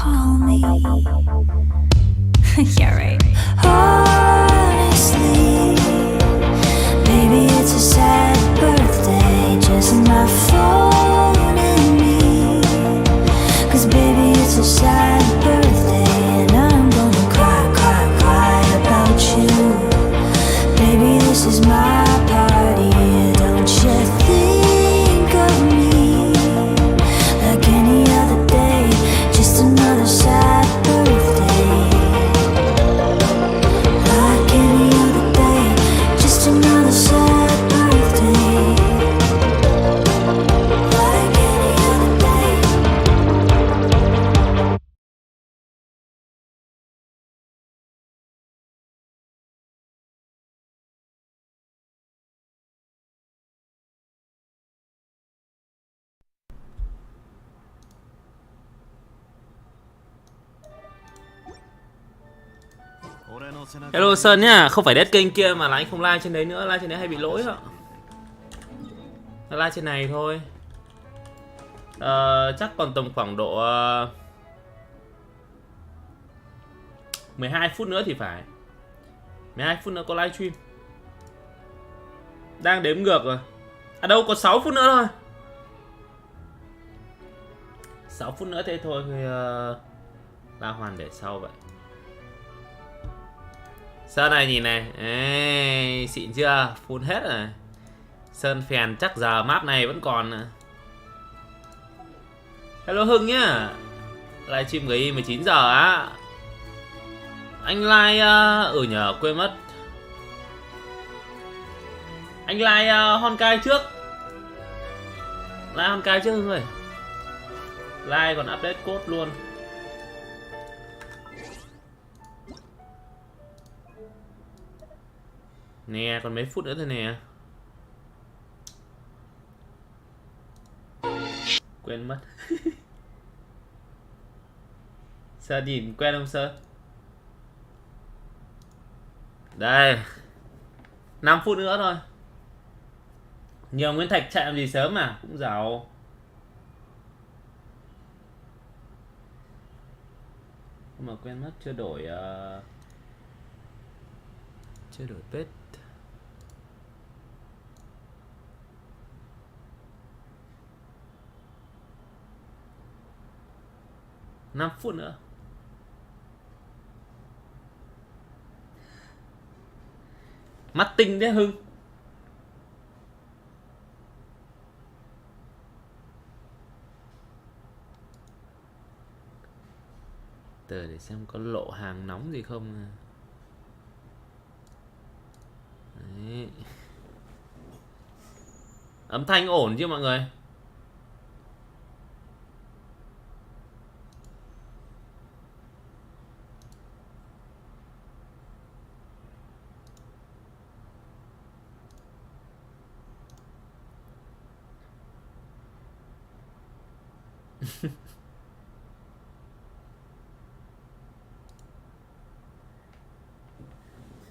call me. Yeah, right. Honestly, maybe it's a sad birthday, just my phone and me. 'Cause baby, it's a sad birthday, and I'm gonna cry, cry, cry about you. Baby, this is my party, don't you think of me like any other day, just another sad birthday. Like any other day, just another sad birthday. Like any other day. Hello Sơn nhá, không phải dead kênh kia mà là anh không like trên đấy nữa, like trên đấy hay bị lỗi ạ. Like trên này thôi. Chắc còn tầm khoảng độ 12 phút nữa thì phải. 12 phút nữa có livestream. Đang đếm ngược rồi. À đâu, có 6 phút nữa thôi. 6 phút nữa thế thôi thì La Hoàn để sau vậy. Sơn này nhìn này, ê, xịn chưa? Full hết rồi. Sơn phèn chắc giờ map này vẫn còn. Hello Hưng nhá. Livestream người 19 giờ á. Anh like nhờ quên mất. Anh like Honkai trước. Like Honkai trước Hưng ơi. Like còn update code luôn. Nè, còn mấy phút nữa thôi nè. Quên mất. Sơn nhìn quen không Sơn? Đây 5 phút nữa thôi. Nhiều Nguyên Thạch chạy làm gì sớm mà, cũng giàu. Nhưng mà quen mất, chưa đổi page. Năm phút nữa. Mắt tinh đấy Hưng. Từ để xem có lộ hàng nóng gì không. Đấy. Âm thanh ổn chứ mọi người?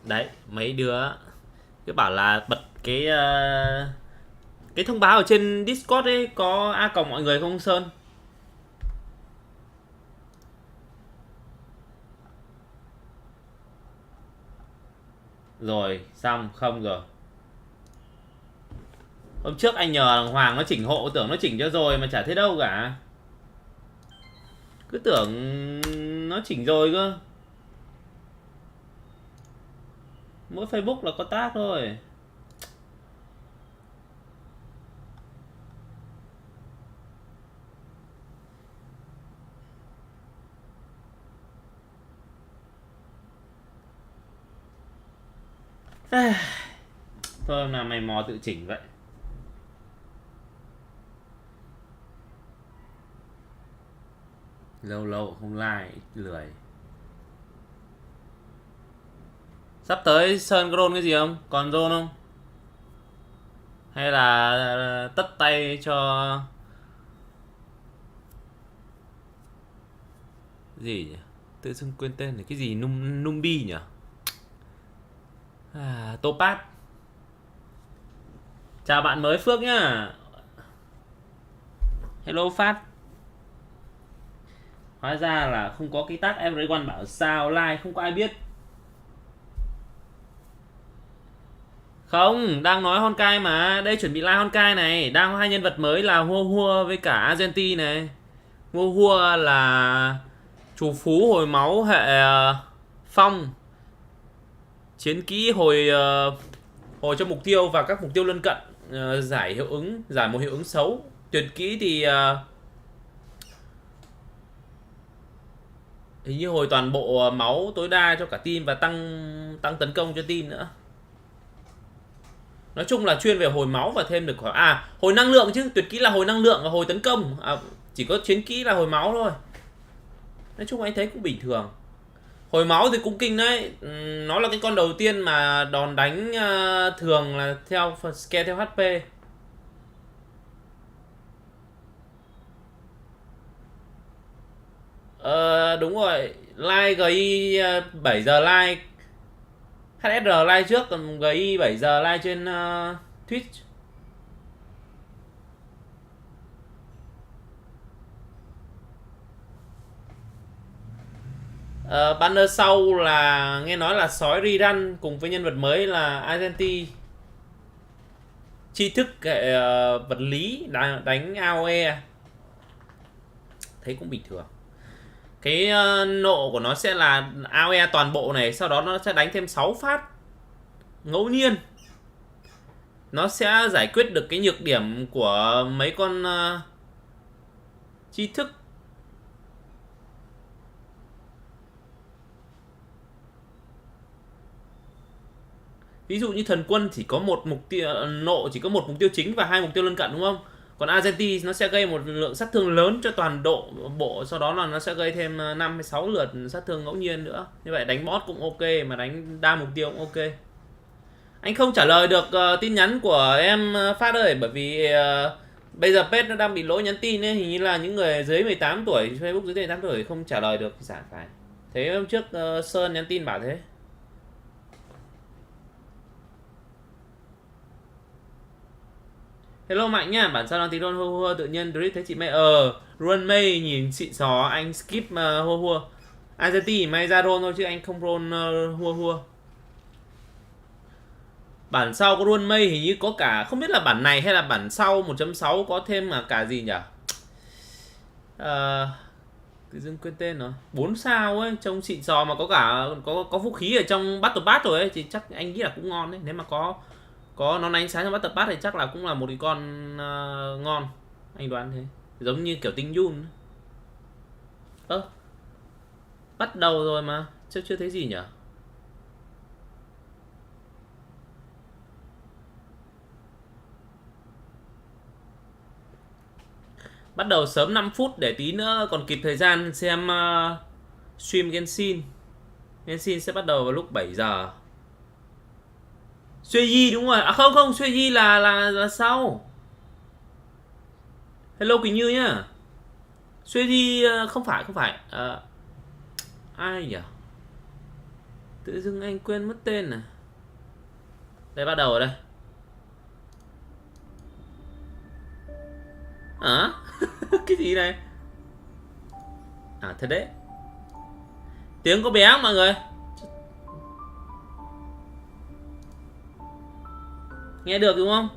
Đấy, mấy đứa cứ bảo là bật cái thông báo ở trên Discord ấy, có a còng mọi người không Sơn? Rồi, xong không rồi. Hôm trước anh nhờ Hoàng nó chỉnh hộ, tưởng nó chỉnh cho rồi mà chả thấy đâu cả. Cứ tưởng nó chỉnh rồi cơ. Mỗi Facebook là có tag thôi. Thôi hôm nào mày mò tự chỉnh vậy. Lâu lâu không like, lười. Sắp tới Sơn có roll cái gì không? Còn roll không? Hay là tất tay cho gì nhỉ? Tự dưng quên tên này, cái gì Numbi nhỉ? Topaz. Chào bạn mới Phước nhá. Hello Phát. Hóa ra là không có cái tag everyone bảo sao like, không có ai biết. Không, đang nói Honkai mà. Đây chuẩn bị live Honkai này. Đang có hai nhân vật mới là HUANG với cả Argentina này. HUANG là chủ phú hồi máu hệ phong. Chiến kỹ hồi cho mục tiêu và các mục tiêu lân cận. Giải một hiệu ứng xấu. Tuyệt kỹ thì hình như hồi toàn bộ máu tối đa cho cả team và tăng tấn công cho team nữa. Nói chung là chuyên về hồi máu và thêm được hồi năng lượng chứ, tuyệt kỹ là hồi năng lượng và hồi tấn công. Chỉ có chiến kỹ là hồi máu thôi. Nói chung anh thấy cũng bình thường. Hồi máu thì cũng kinh đấy. Nó là cái con đầu tiên mà đòn đánh thường là theo scale theo HP. Đúng rồi, like GI 7 giờ like, HSR like trước, còn GI 7 giờ like trên Twitch. Banner sau là nghe nói là sói rerun cùng với nhân vật mới là Argentina. Tri thức hệ vật lý đánh AOE. Thấy cũng bình thường. Cái nộ của nó sẽ là AOE toàn bộ này, sau đó nó sẽ đánh thêm 6 phát ngẫu nhiên. Nó sẽ giải quyết được cái nhược điểm của mấy con tri thức. Ví dụ như thần quân chỉ có một mục tiêu nộ, chỉ có một mục tiêu chính và 2 mục tiêu lân cận đúng không? Còn Argentina nó sẽ gây một lượng sát thương lớn cho toàn bộ, sau đó là nó sẽ gây thêm 5 hay 6 lượt sát thương ngẫu nhiên nữa. Như vậy đánh boss cũng ok, mà đánh đa mục tiêu cũng ok. Anh không trả lời được tin nhắn của em Phát ơi, bởi vì bây giờ page nó đang bị lỗi nhắn tin ấy, hình như là những người dưới 18 tuổi, Facebook dưới 18 tuổi không trả lời được thì phải. Thế hôm trước Sơn nhắn tin bảo thế. Hello Mạnh nha, bản sao đang tính luôn hua tự nhiên drip thấy chị May run May nhìn xịn xò, anh skip hua. Argentina may ra roll thôi chứ anh không roll hua. Bản sau có run May hình như có cả, không biết là bản này hay là bản sau 1.6 có thêm cả gì nhỉ? Tự dưng quên tên rồi. 4 sao ấy, trông xịn xò mà có cả có vũ khí ở trong Battle Pass rồi ấy, thì chắc anh nghĩ là cũng ngon đấy. Nếu mà có nó ánh sáng trong Battle Pass thì chắc là cũng là một cái con ngon, anh đoán thế. Giống như kiểu tinh Yun. Bắt đầu rồi mà chưa thấy gì nhỉ? Bắt đầu sớm 5 phút để tí nữa còn kịp thời gian xem stream Genshin. Genshin sẽ bắt đầu vào lúc 7 giờ. Suy đúng rồi. Không, Suy là sau. Hello Quỳnh Như nhá. Suy không phải. Ai nhỉ? Tự dưng anh quên mất tên này. Đây bắt đầu ở đây. Cái gì này? Thật đấy. Tiếng có bé không mọi người? Nghe được đúng không?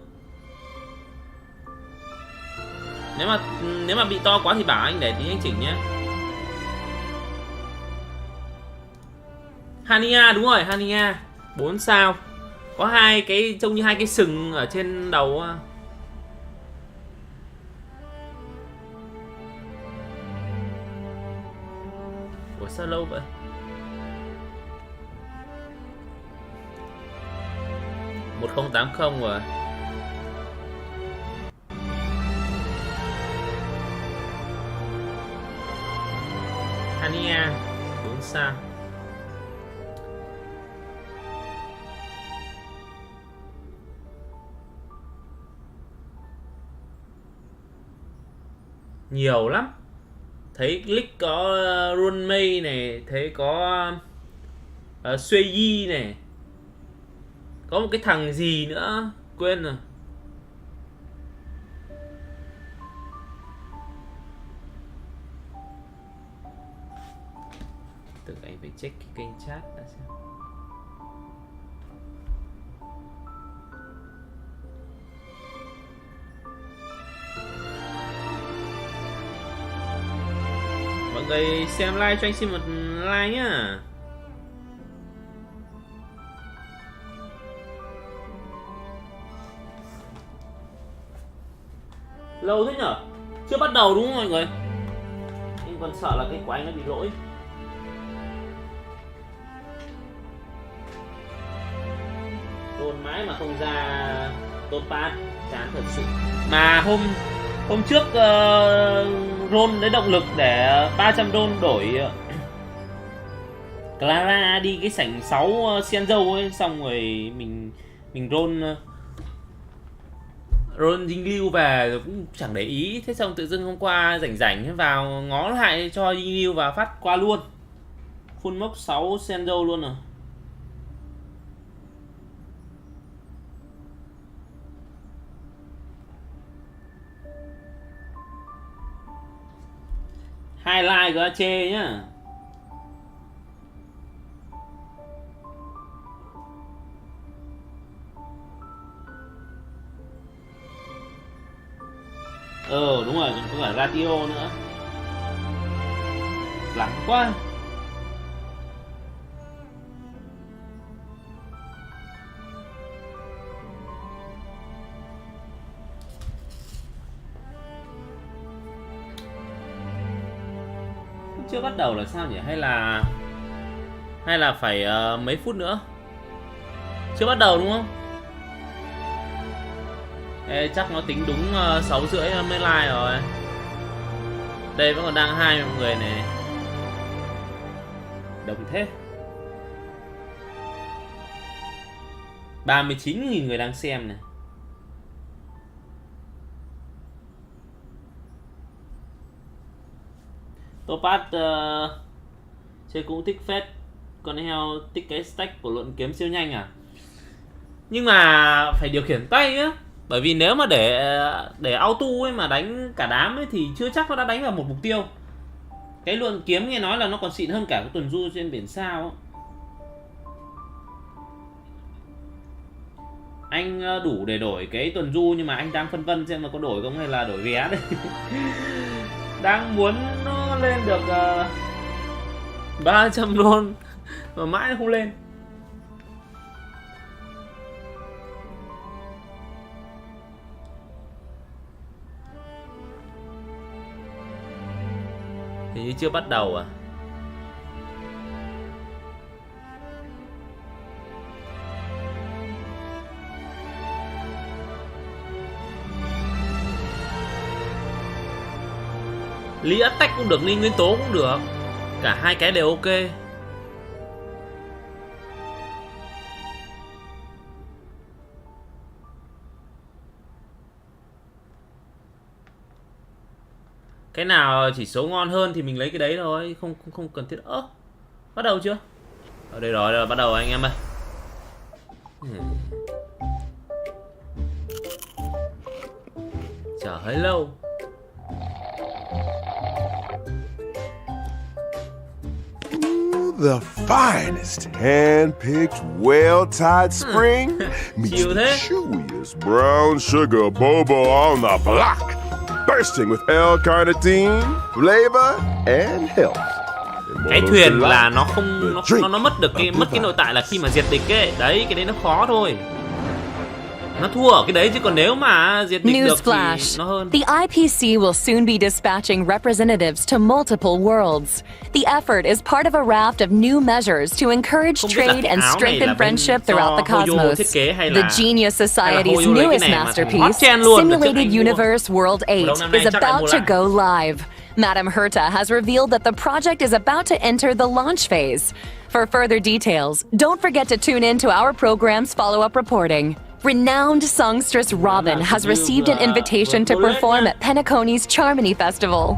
Nếu mà bị to quá thì bảo anh để tí anh chỉnh nhé. Hania đúng rồi, Hania 4 sao. Có hai cái trông như hai cái sừng ở trên đầu. Ủa sao lâu vậy? Một 1080 rồi. Hania 4 sao. Nhiều lắm. Thấy click có Runmei này, thấy có Sueyi này. Có một cái thằng gì nữa quên rồi. Tự anh phải check cái kênh chat đã xem. Mọi người xem live cho anh xin một like nhá. Lâu thế nhở? Chưa bắt đầu đúng không mọi người? Anh còn sợ là cái của anh nó bị lỗi. Đồn mãi mà không ra tốt pad, chán thật sự. Mà hôm trước roll lấy động lực để 300 đôn đổi Clara đi cái sảnh 6 Xian dâu ấy, xong rồi mình roll dinh lưu về rồi cũng chẳng để ý. Thế xong tự dưng hôm qua rảnh vào ngó lại cho dinh lưu và phát qua luôn. Full mốc 6 Xian dâu luôn rồi. Hai like có chê nhá. Đúng rồi, còn có cả radio nữa. Lắm quá. Chưa bắt đầu là sao nhỉ? Hay là phải mấy phút nữa? Chưa bắt đầu đúng không? Ê, chắc nó tính đúng 6 rưỡi nó mới live rồi. Đây vẫn còn đang 2 mọi người này. Đông thế. 39.000 người đang xem này. Topaz chơi cũng thích phết. Con heo thích cái stack của luận kiếm siêu nhanh à? Nhưng mà phải điều khiển tay á. Bởi vì nếu mà để auto ấy mà đánh cả đám ấy thì chưa chắc nó đã đánh vào một mục tiêu. Cái luận kiếm nghe nói là nó còn xịn hơn cả cái tuần du trên biển sao ấy. Anh đủ để đổi cái tuần du nhưng mà anh đang phân vân xem là có đổi không hay là đổi vé đấy. Đang muốn nó lên được 300 đô mà mãi nó không lên. Hình như chưa bắt đầu à? Lý attack cũng được, Lý nguyên tố cũng được. Cả hai cái đều ok. Cái nào chỉ số ngon hơn thì mình lấy cái đấy thôi, không cần thiết. Bắt đầu chưa? Ở đây rồi, bắt đầu anh em ơi. Chờ hơi lâu. The finest hand-picked, well-tied spring meets the chewiest brown sugar boba on the block, bursting with L-carnitine, flavor, and health. Cái thuyền là nó không nó mất cái nội tại là khi mà diệt địch ấy. Đấy, cái đấy nó khó thôi. Nó thua ở cái đấy chứ còn nếu mà diệt địch được thì nó hơn. The IPC will soon be dispatching representatives to multiple worlds. The effort is part of a raft of new measures to encourage trade and strengthen friendship throughout the cosmos. The Genius Society's newest masterpiece, Simulated Universe World 8, is about to go live. Madam Herta has revealed that the project is about to enter the launch phase. For further details, don't forget to tune in to our program's follow-up reporting. Renowned songstress Robin has received an invitation to perform at Penacony's Charmony Festival.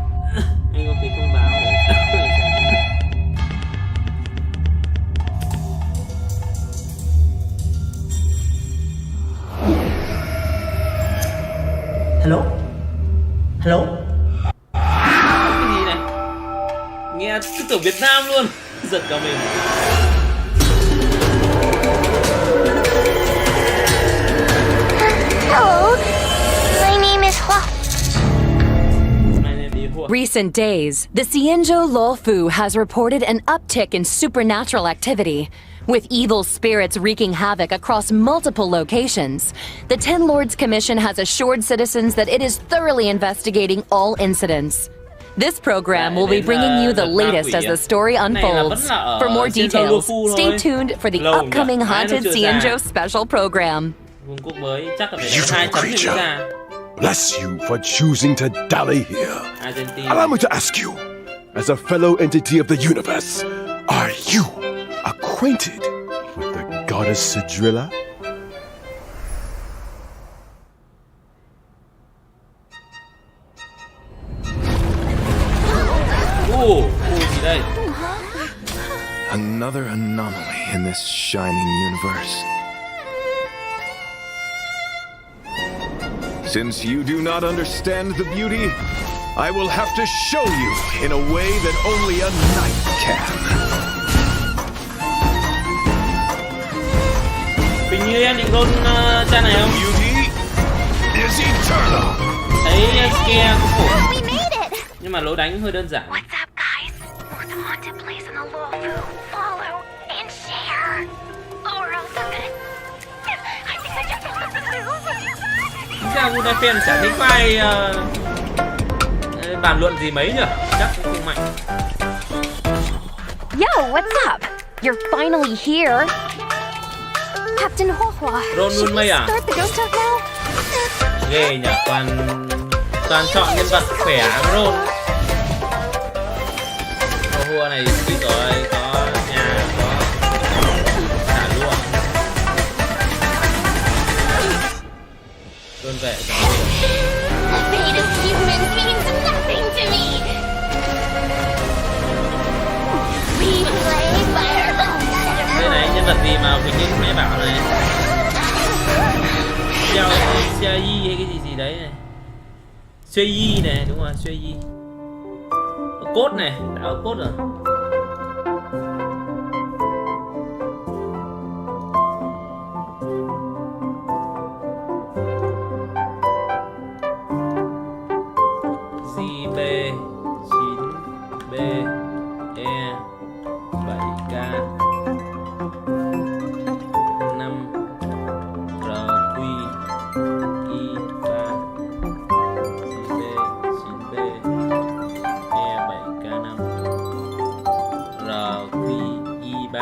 Hello? Hello? Cái gì này? Nghe cứ tưởng Việt Nam Nam luôn. Giật cả mình. Hello, my name is Hua. Recent days, the Xianzhou Luofu has reported an uptick in supernatural activity, with evil spirits wreaking havoc across multiple locations. The Ten Lords Commission has assured citizens that it is thoroughly investigating all incidents. This program will be bringing you the latest as the story unfolds. For more details, stay tuned for the upcoming Haunted Xianzhou special program. Vương quốc mới chắc là phải đánh 2 chấm thì mới ra. Bless you for choosing to dally here. Allow me to ask you, as a fellow entity of the universe, are you acquainted with the goddess Sidrilla? Gì đây? Another anomaly in this shining universe. Since you do not understand the beauty, I will have to show you in a way that only a knight can. Bình như em định roll cha này không? Beauty is eternal. Thấy scare cũng khổ. We made it! Nhưng mà lối đánh hơi đơn giản. What's up, guys? We're the haunted place in the Luofu. Follow and share. Or else I'm gonna... I think I just... Thực ra Vodafone chả thấy file bàn luận gì mấy nhỉ? Chắc cũng không mạnh. Yo, what's up? You're finally here. Captain Hua. Roll luôn mây à? Start the ghost talk now? Ghê nhỉ, toàn chọn nhân vật khỏe roll. Hua này thì rồi, có nhà, có thả lụa. Luôn vệ chẳng được. The fate of humans means nothing to me. We play by our own set of Đây này, nhân vật gì mà Quỳnh Như mẹ bảo này? Giao, hay cái gì đấy này. Xuê Yi này, đúng rồi, Xuê Yi. Cốt này, đã có cốt rồi. JB 9B E 7K 5 RQ I 3 JB 9B E 7K 5 RQ I 3.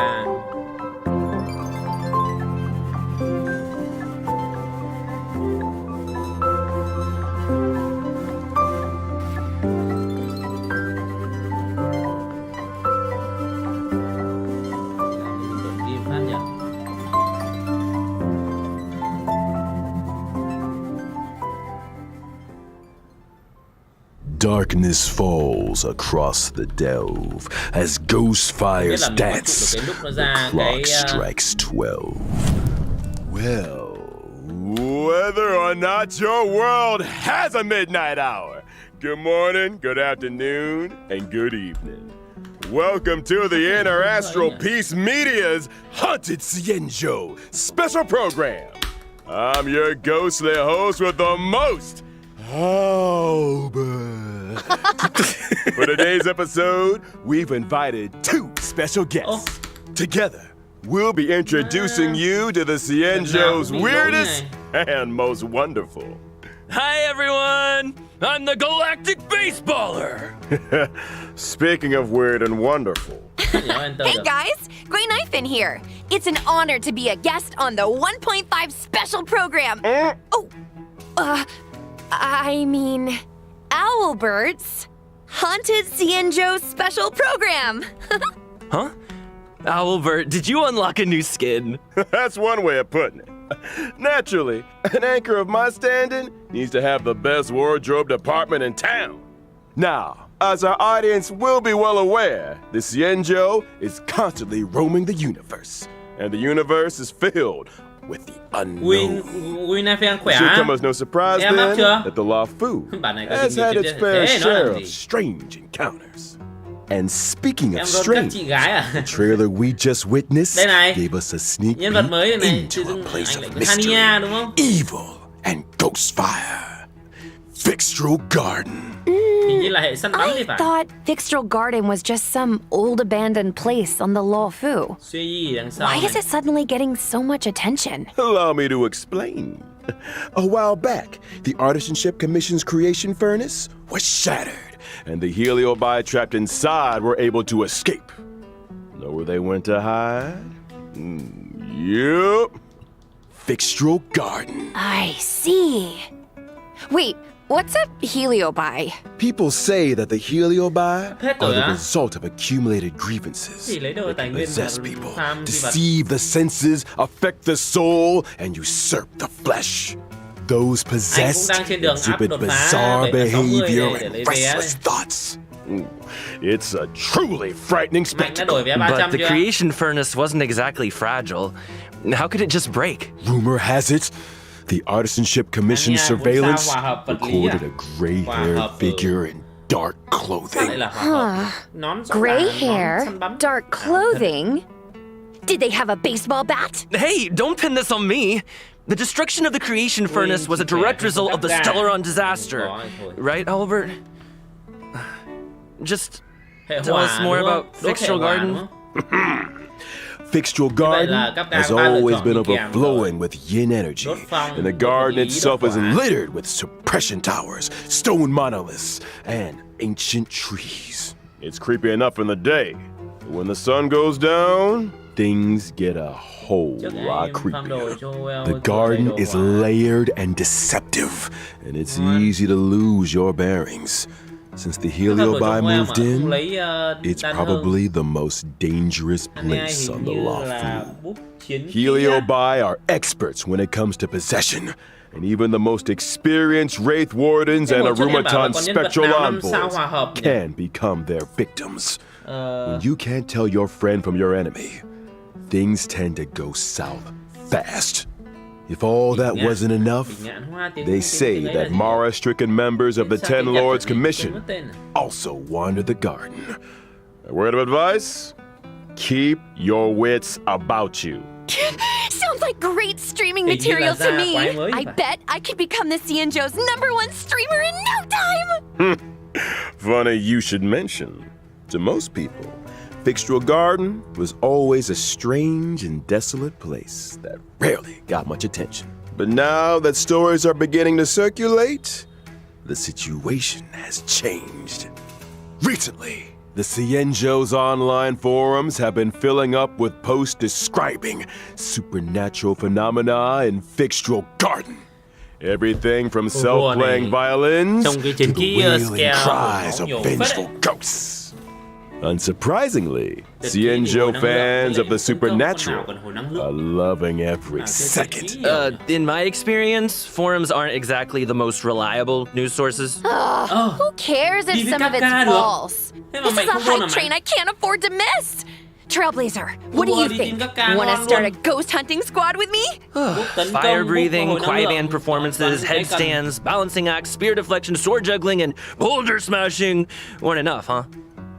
Darkness falls across the delve as ghost fires dance. The clock strikes 12. Well, whether or not your world has a midnight hour, good morning, good afternoon, and good evening. Welcome to the Interastral Peace Media's Haunted Xianzhou special program. I'm your ghostly host with the most, Albert. For today's episode, we've invited 2 special guests. Together, we'll be introducing you to the Xianzhou's weirdest and most wonderful. Hi everyone! I'm the Galactic Baseballer! Speaking of weird and wonderful. Hey guys, Grey Knife in here. It's an honor to be a guest on the 1.5 special program. I mean, Owlbert's Haunted Xianzhou special program. Huh? Owlbert, did you unlock a new skin? That's one way of putting it. Naturally, an anchor of my standing needs to have the best wardrobe department in town. Now, as our audience will be well aware, the Xianzhou is constantly roaming the universe, and the universe is filled with the unknown. It should come as no surprise then that the Luofu has had its fair share of strange encounters. And speaking of Em rôn các strange, chị gái à? the trailer we just witnessed Đây này. gave us a sneak Nhân vật mới peek này into tự dưng a place anh lại of có mystery, Hania đúng không? evil, and ghostfire. Fixtral Garden. Hình như là hệ săn bắn thì I phải. thought Fixtral Garden was just some old abandoned place on the Luofu. Suy gì đằng sau Why này. is it suddenly getting so much attention? Allow me to explain. A while back, the Artisanship Commission's creation furnace was shattered, and the heliobi trapped inside were able to escape. Know where they went to hide? Yep. Fixtral Garden. I see. Wait, what's a heliobi? People say that the heliobi Hết are rồi the á? result of accumulated grievances. Thì lấy đâu They tài can nguyên possess mà people, farm di vật. deceive the senses, affect the soul, and usurp the flesh. Those possessed đang trên đường áp exhibit đột phá bizarre 760 behavior để and lấy vé restless đây. thoughts. It's a truly frightening Mạnh đã đổi spectacle. vé 300 But the chưa? creation furnace wasn't exactly fragile. How could it just break? Rumor has it, the Artisanship Commission's Anh nha, muốn surveillance sao hòa hợp vật lý recorded à? a gray-haired Hòa hợp, figure in dark Sao lại clothing. là hòa hợp? Nón rõ Gray ràng, nón hair, săn bắn. dark clothing. Did they have a baseball bat? Hey, don't pin this on me. The destruction of the creation furnace was a direct result of the Stellaron disaster. Right, Albert? Just Hệ tell us hỏa, more đúng about không? Đốt hệ Fixtral hỏa, Garden. đúng không? Fixtral là Garden cấp cao has ba lựa always chọn been đi kèm overflowing with yin energy, Đốt phong, and the đốt garden lý, itself đốt is hỏa. littered with suppression towers, stone monoliths, and ancient trees. It's creepy enough in the day, but when the sun goes down, things get a whole Trước lot em farm đồ creepier. cho Well, The cho garden đầy đồ is hỏa. layered and deceptive, and it's easy to lose your bearings. Since the Thật vợ heliobi chồng Well moved mà không in, lấy it's đàn hương. probably the most dangerous Anh ấy place on hình the như Luofu. là bút chiến kỹ á. Heliobi are experts when it comes to possession, and even the most experienced Wraith Wardens Thế and hồi trước em bảo là Arumaton có nhân vật Spectral nào năm sao Envoys hòa hợp nhỉ? can become their victims. Ờ, When you can't tell your friend from your enemy, things tend to go south fast. If all that Bình wasn't enough, Bình Nhạn Hoa, tiếng- they tiếng say ấy là that gì nhỉ? Mara-stricken members of the Sao Ten tiếng Nhật Lords thì quên Commission mất tên. also wandered the garden. A word of advice? Keep your wits about you. Sounds like great streaming Hình như là material to ra me. quái mới I phải. bet I could become the Cienjo's #1 streamer in no time. Funny you should mention. To most people, Fixtral Garden was always a strange and desolate place that rarely got much attention. But now that stories are beginning to circulate, the situation has changed. Recently, the Cienjo's online forums have been filling up with posts describing supernatural phenomena in Fixtral Garden. Everything from self-playing violins Trong cái to chiến the kỹ, wailing scale cries máu of nhiều phết vengeful đấy. ghosts. Unsurprisingly, Chiến kỹ thì hồi Cienjo năng lượng, fans với of lại the tấn công con nào supernatural cần hồi năng are lượng. loving every À, cái chiến second. kỹ In my experience, forums aren't exactly the most reliable news sources. Who cares Đi if với some of các it's ca được. false? Thế mà This mày is a không vô hype nào train mày? I can't afford to miss. Trailblazer, what do Đùa you đi think? tìm các ca Want to ngon start a luôn. ghost hunting squad with me? Tấn công, Fire bút breathing, hồi năng quiet lượng. band performances, Toàn cái cần. headstands, balancing acts, spear deflection, sword juggling, and boulder smashing weren't enough, huh?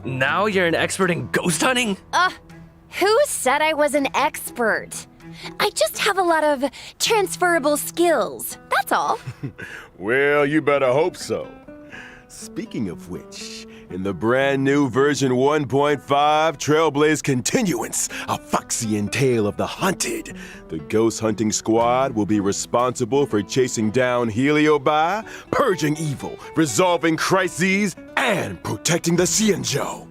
Now you're an expert in ghost hunting? Who said I was an expert? I just have a lot of transferable skills. That's all. Well, you better hope so. Speaking of which, in the brand new version 1.5 Trailblaze Continuance, a Foxian Tale of the Hunted, the ghost hunting squad will be responsible for chasing down heliobi, purging evil, resolving crises, and protecting the Cienjo.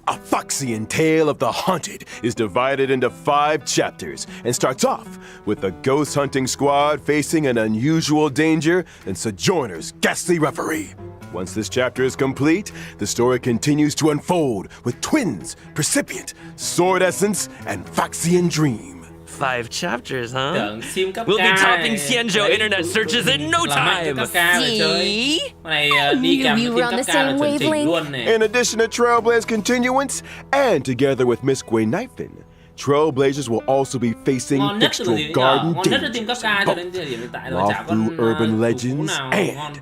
A Foxian Tale of the Hunted is divided into 5 chapters and starts off with the ghost hunting squad facing an unusual danger and Sojourner's ghastly reverie. Once this chapter is complete, the story continues to unfold with twins, Precipient, Sword Essence, and Foxian Dream. 5 chapters, huh? Tưởng sim cấp We'll be ca topping này. Cienjo Đấy, internet searches in no làm mạnh cho time. cấp ca để chơi. See? Con này đi kèm knew với we team were on cấp the ca là same chuẩn chỉnh wavelength. luôn này. In addition to Trailblaze Continuance, and together with Miss Guinifin, Trailblazers will also be facing Ngon nhất từ Fixtral gì Garden ngon nhất là team cấp dangers ca of cho both đến thời điểm hiện tại rồi chả lawful con urban thủ phú legends nào and ngon.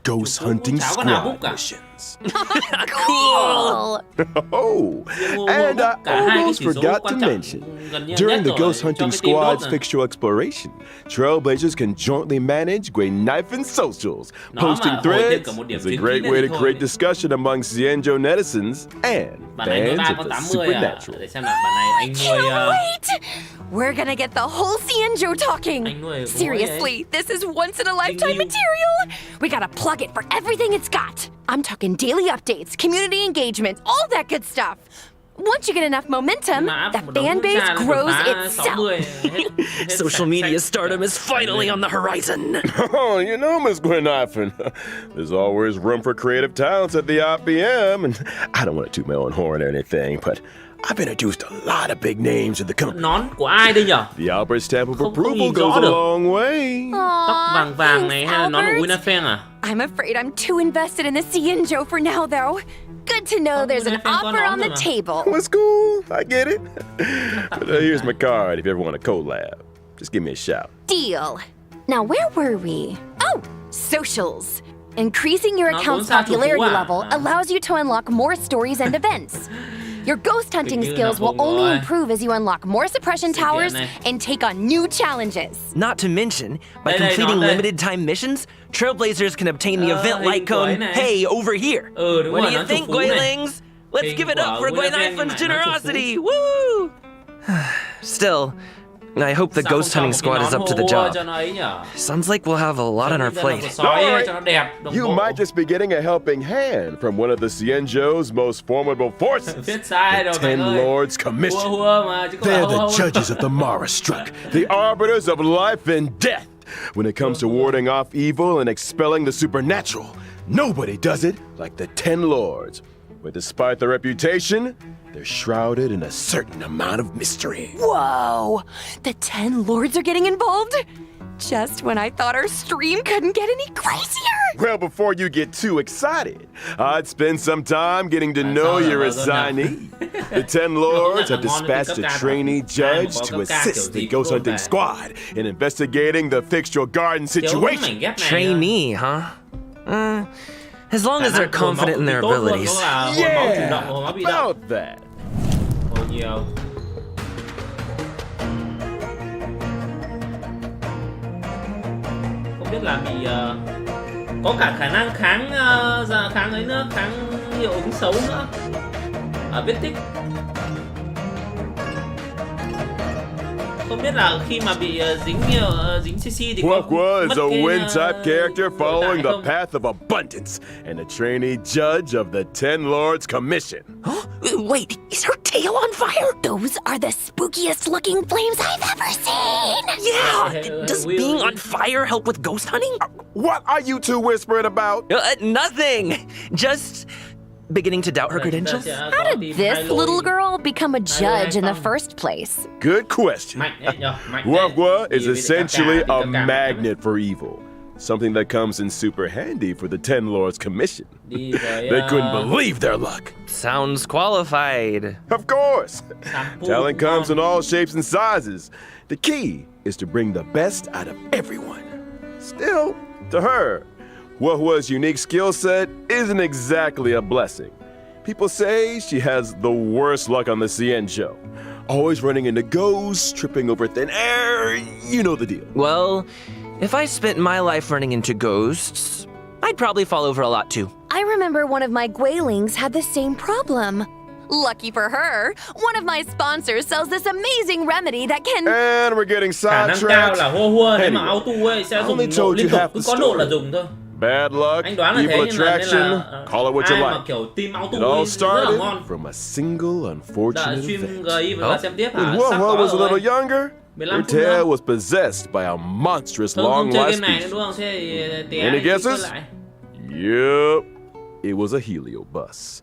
ghost hunting Cháo con nào squad book cả. missions. Cool. Oh, and I almost forgot to mention, during the ghost hunting squad's fixture exploration, Trailblazers can jointly manage Knife and socials. Posting threads is a great way to create discussion among Xianzhou netizens and fans of the supernatural. Để xem nào, bạn này anh nuôi Wait! We're gonna get the whole Xianzhou talking. Anh nuôi Seriously, this is once in a lifetime material. We gotta plug it for everything it's got. I'm talking daily updates, community engagement, all that good stuff. Once you get enough momentum, the fan base grows itself. Social media stardom is finally on the horizon. Oh, you know, Miss Gwynnifin, there's always room for creative talents at the IPM, and I don't want to toot my own horn or anything, but I've introduced a lot of big names in the company. Nón của ai đây nhở? The Albert stamp of Không approval nhìn goes rõ a được. long way. Tóc vàng vàng này hay là nón của Albert. Winafeng à? I'm afraid I'm too invested in the Xianzhou for now, though. Good to know there's an offer on the table. That's cool. I get it. But here's my card if you ever want to collab. Just give me a shout. Deal. Now, where were we? Oh, socials. Increasing your Nó account's vốn ra chủ popularity phú à? level allows you to unlock more stories and events. Your ghost hunting Hình như skills là will bộ only rồi. improve as you unlock more suppression Sự kiện towers này. and take on new challenges. Not to mention, by Đây, đây, completing nó đây. limited time missions, Trailblazers can obtain the event hình like của ấy cone, này. hey, over here. Đúng What rồi, do nó you chủ think, phú này. Guaylings? Let's Hình give it của up for Winafeng Guaynifen's mà nó chủ generosity. Woo! Still, I hope the Sao ghost không hunting cho một cái squad is nón up to the hô job. cho nó ấy nhở? Sounds like we'll have a lot on our Cho plate. nó sói Don't worry. cho nó đẹp, đồng You bộ. might just be getting a helping hand from one of the Xianzhou's most formidable forces. Viết sai rồi The bạn Ten ơi. Lords Hua Commission. hua mà chứ không phải They're hô hô. the judges of the Mara struck, the arbiters of life and death. When it comes to warding off evil and expelling the supernatural, nobody does it like the Ten Lords. But despite their reputation, they're shrouded in a certain amount of mystery. Whoa! The 10 lords are getting involved? Just when I thought our stream couldn't get any crazier! Well, before you get too excited, I'd spend some time getting to know your assignee. The Ten Lords have dispatched a trainee judge to assist the ghost hunting squad in investigating the fixture garden situation. Trainee, huh? As long as they're confident in their abilities. Yeah, about that. Hồi nhiều. Không biết là bị có cả khả năng kháng ấy nữa, kháng hiệu ứng xấu nữa. Ở viết tích. Không biết là khi mà bị dính CC thì có Quoque is mất a cái, wind-type character nội following tại the không? path of abundance and a trainee judge of the Ten Lords Commission. Wait, is her tail on fire? Those are the spookiest looking flames I've ever seen! Yeah! Does being on fire help with ghost hunting? What are you two whispering about? Nothing! Just beginning to doubt her credentials? How did this little girl become a judge in the first place? Good question. Mạnh đấy nhờ, mạnh đấy. Quoque is Vì bị essentially các a cảm magnet for evil. Something that comes in super handy for the Ten Lords Commission. Đi với, They couldn't believe their luck. Sounds qualified. Of course. shampoo Talent cũng comes ngon. in all shapes and sizes. The key is to bring the best out of everyone. Still, to her, Quoque's unique skill set isn't exactly a blessing. People say she has the worst luck on the Xianzhou. Always running into ghosts, tripping over thin air, you know the deal. Well, if I spent my life running into ghosts, I'd probably fall over a lot too. I remember one of my Guaylings had the same problem. Lucky for her, one of my sponsors sells this amazing remedy that can... And we're getting Khả năng cao sidetracked. là hua nếu mà Anyway, auto ấy sẽ I dùng only nộ told liên you tục, half cứ the có nộ là story. dùng thôi. Bad luck, Anh đoán là thế evil nhưng mà nên attraction, là call it what you ai mà like. kiểu team auto It all ấy rất là started ngon. from a single Đợi unfortunate stream event. GI và xem tiếp hả? When Sắp Quoque có was a little rồi. younger, 15 her phút nữa. tail was possessed by a monstrous Thôi long không chơi life game này nữa species. đúng không? Thế thì té Any thì chơi guesses? lại. Yep, it was a heliobus.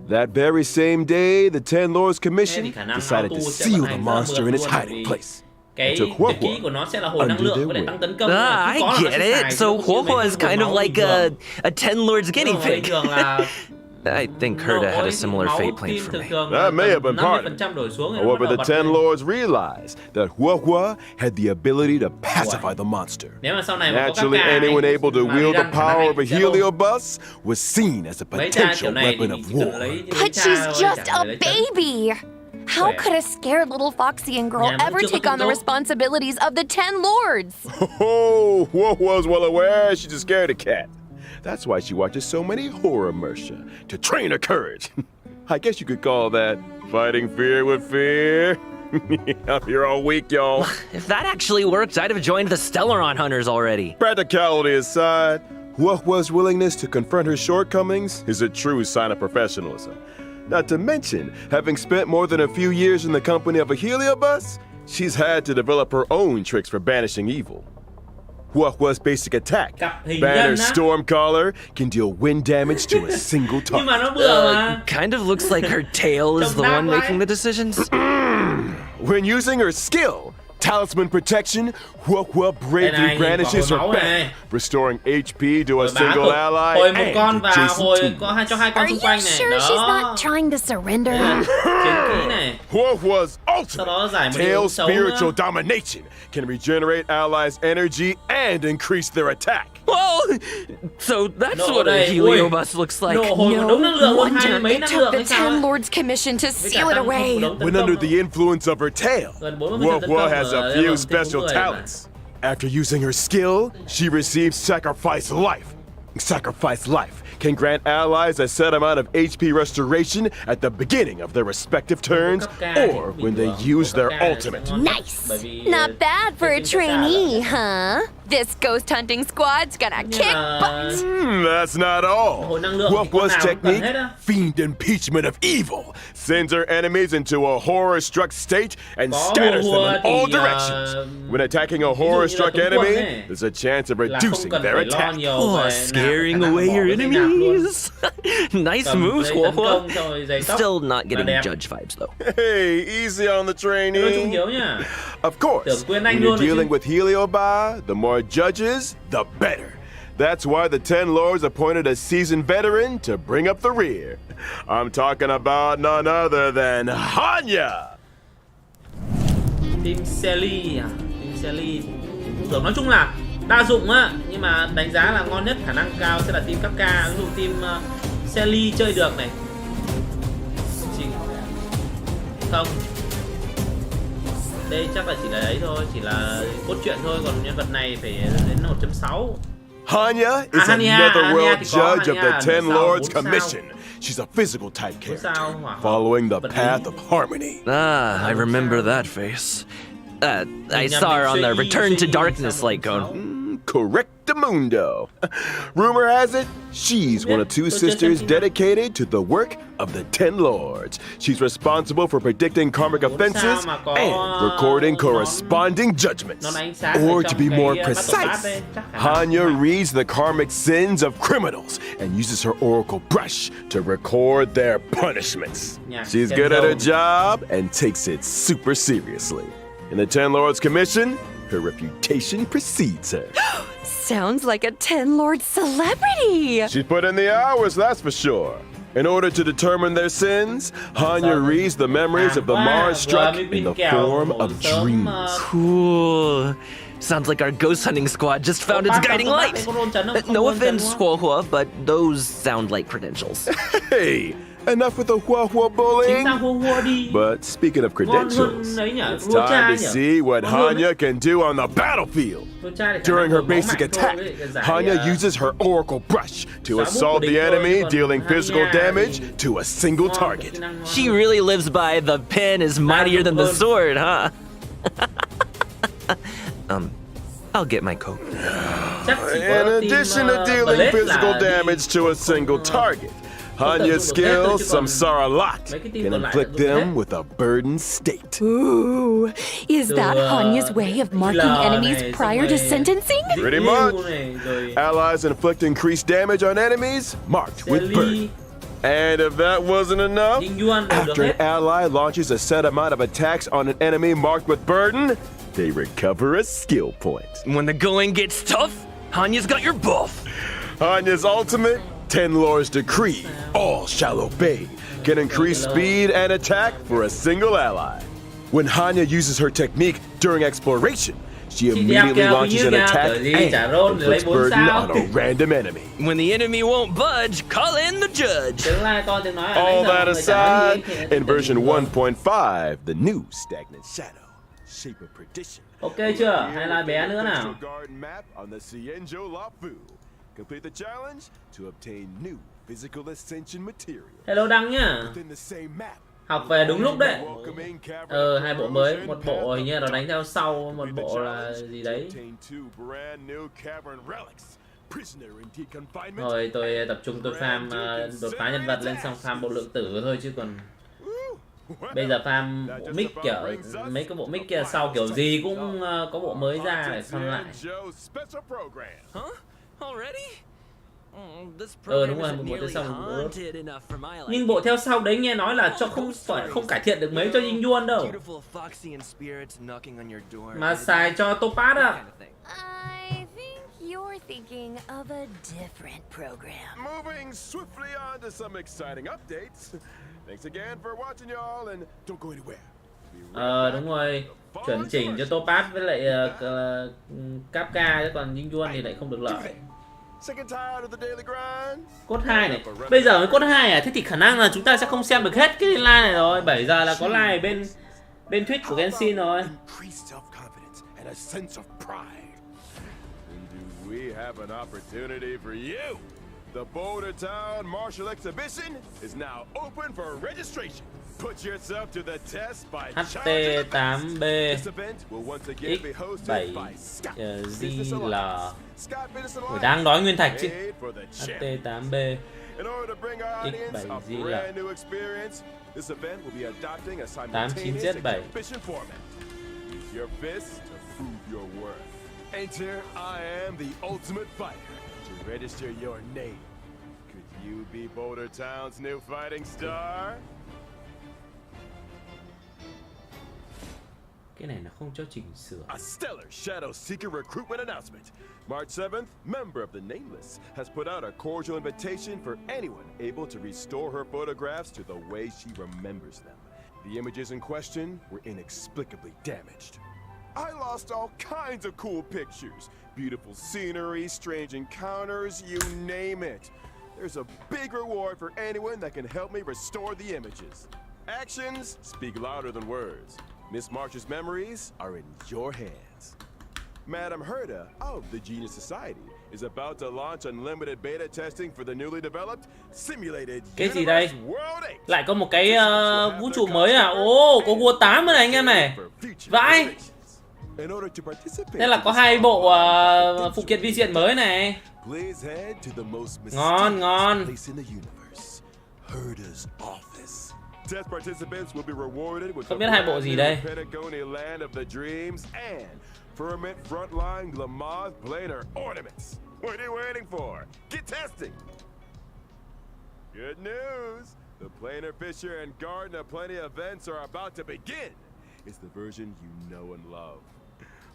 That very same day, the Ten Lords Commission khả năng decided to auto sẽ seal vận the hành rất là monster mượt in its luôn, hiding vì place. Cái And took tuyệt Quoque kỹ của nó sẽ là hồi năng under lượng their có thể wing. tăng tấn công. I get it. So Quoque is kind of like a Ten Lords guinea pig. Bình thường là I think Herta had a similar fate planned for me. That may have been part of it. However, the Ten Lords realized that HOANG had the ability to pacify the monster. Naturally, anyone able to wield the power of a heliobus was seen as a potential weapon of war. But she's just a baby! How could a scared little Foxian girl ever take on the responsibilities of the Ten Lords? Oh, HOANG was well aware she's a scaredy cat. That's why she watches so many horror mersha, to train her courage. I guess you could call that fighting fear with fear. I'm here all week, y'all. If that actually worked, I'd have joined the Stellaron Hunters already. Practicality aside, HOANG's willingness to confront her shortcomings is a true sign of professionalism. Not to mention, having spent more than a few years in the company of a heliobus, she's had to develop her own tricks for banishing evil. HOANG's basic attack, Banner Stormcaller, can deal wind damage to a single target. Kind of looks like her tail is the one making the decisions. When using her skill, Talisman Protection, HOANG bravely brandishes her back, restoring HP to a single ally and adjacent teammates. Are you sure she's not trying to surrender? HOANG's ultimate, Tail Spiritual Domination, can regenerate allies' energy and increase their attack. Well, so that's what a heliobus looks like. No wonder it took the Ten Lords' commission to seal it away. When under the influence of her tail, HOANG has a few special talents. After using her skill, she receives Sacrifice Life. Sacrifice Life can grant allies a set amount of HP restoration at the beginning of their respective turns or when they use their ultimate. Nice! Not bad for a trainee, huh? This ghost hunting squad's gonna kick butt! That's not all. HOANG's technique, Fiend Impeachment of Evil, sends her enemies into a horror-struck state and scatters them in all directions. When attacking a horror-struck enemy, there's a chance of reducing their attack. Scaring away your enemies. Nice moves, HOANG. Still not getting judge vibes, though. Hey, easy on the trainee. Of course, when you're dealing with Helioba, the more judges, the better. That's why the Ten Lords appointed a seasoned veteran to bring up the rear. I'm talking about none other than HOANG. Team Sally tưởng nói chung là đa dụng á, nhưng mà đánh giá là ngon nhất, khả năng cao sẽ là team cấp K. Ví dụ team Sally chơi được này. Không. Đây chắc là chỉ là ấy thôi, chỉ là cốt truyện thôi, còn nhân vật này phải đến 1.6. HOANG is another world judge of the Ten Lords Commission. She's a physical type character, following the path of harmony. Ah, I remember that face. I saw her on the Return to Darkness light cone. Correctamundo. Rumor has it, she's one of two sisters dedicated to the work of the Ten Lords. She's responsible for predicting karmic offenses and recording corresponding judgments. Or to be more precise, HOANG reads the karmic sins of criminals and uses her oracle brush to record their punishments. She's good at her job and takes it super seriously. In the Ten Lords Commission, her reputation precedes her. Sounds like a Ten Lord celebrity! She's put in the hours, that's for sure. In order to determine their sins, HOANG reads the memories of the Mars struck in the form of dreams. Cool. Sounds like our ghost hunting squad just found its guiding light. No offense, HOANG, but those sound like credentials. Hey! Enough with the HOANG bullying. But speaking of credentials, it's time to see what HOANG can do on the battlefield. During her basic attack, HOANG uses her oracle brush to assault the enemy, dealing physical damage to a single target. She really lives by the pen is mightier than the sword, huh? I'll get my coat. In addition to dealing physical damage to a single target, HOANG's skills, some Saralot, can inflict them with a burdened state. Ooh, is that HOANG's way of marking enemies prior to sentencing? Pretty much. Allies inflict increased damage on enemies marked with burden. And if that wasn't enough, after an ally launches a set amount of attacks on an enemy marked with burden, they recover a skill point. When the going gets tough, HOANG's got your buff. HOANG's ultimate, Ten Lords Decree, all small, shallow bay can increase speed and attack for a single ally. When HIEU uses her technique during exploration, she immediately launches an attack and inflicts burden on a random enemy. When the enemy won't budge, call in the judge. All that aside, in version 1.5, the new stagnant shadow, shape of perdition. Ok chưa? Hay là bé nữa nào? Complete the challenge to obtain new physical ascension material. Hello Đăng nhá. Học về đúng lúc đấy. Hai bộ mới, một bộ hình như nó đánh theo sau, một bộ là gì đấy. Rồi tôi tập trung tôi farm đột phá nhân vật lên xong farm bộ lượng tử thôi chứ còn bây giờ farm bộ mic kiểu mấy cái bộ mic kia sau kiểu gì cũng có bộ mới ra để farm lại. Đúng rồi, một bộ theo sau nhưng bộ theo sau đấy nghe nói là cho không cải thiện được mấy cho Ying Yuan đâu mà xài cho Topaz à. I think you're thinking of a different program. Moving swiftly on to some exciting updates. Thanks again for watching y'all and don't go anywhere. Đúng rồi, chuẩn chỉnh cho Topaz với lại Kapka chứ còn Ying Yuan thì lại không được lợi. Code 2 này. Bây giờ mới code 2 à? Thế thì khả năng là chúng ta sẽ không xem được hết cái live này rồi. 7 giờ là có live bên Twitch của Genshin rồi. The Boulder Town Martial Exhibition is now open for registration. Put yourself to the test by HT8B X7GL. Đang nói nguyên thạch chứ. HT8B X7GL 89Z7. Enter I am the ultimate fighter. To register your name, could you be Boulder Town's new fighting star? Cái này nó không cho chỉnh sửa. A stellar Shadow Seeker recruitment announcement. March 7th, member of the Nameless has put out a cordial invitation for anyone able to restore her photographs to the way she remembers them. The images in question were inexplicably damaged. I lost all kinds of cool pictures. Beautiful scenery, strange encounters, you name it. There's a big reward for anyone that can help me restore the images. Actions speak louder than words. Miss March's memories are in your hands. Madam Herda of the Genius Society is about to launch unlimited beta testing for the newly developed simulated cái gì đây? World 8. Lại có một cái vũ trụ mới à? Có vua 8 rồi này anh em này. Vãi. Thế là có hai bộ phụ kiện vi diện mới này. Ngon ngon. Không biết hai bộ gì đây. Good news! The Planar Fisher and Gardner Plenty events are about to begin. It's the version you know and love.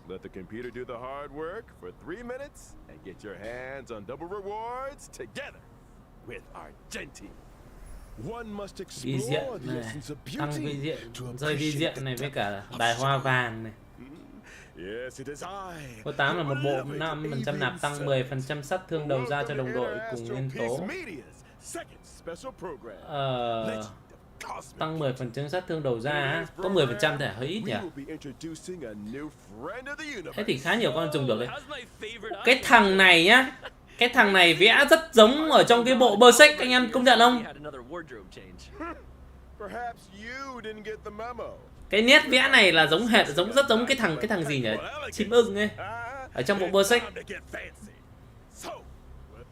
Let the computer do the hard work for 3 minutes and get your hands on double rewards together with our Genti. One must explore the essence of beauty to rơi vi diện này với cả đài hoa vàng này. Yes, it is I. Có 8 là một bộ 5% nạp tăng 10% sát thương đầu ra cho đồng đội cùng nguyên tố. Tăng 10% sát thương đầu ra, có 10% thì hơi ít nhỉ. Thế thì khá nhiều con dùng được đấy. Cái thằng này nhá, cái thằng này vẽ rất giống ở trong cái bộ Berserk, anh em công nhận không? Cái nét vẽ này là giống hệt, rất giống cái thằng gì nhỉ? Chim ưng ấy. Ở trong bộ Berserk.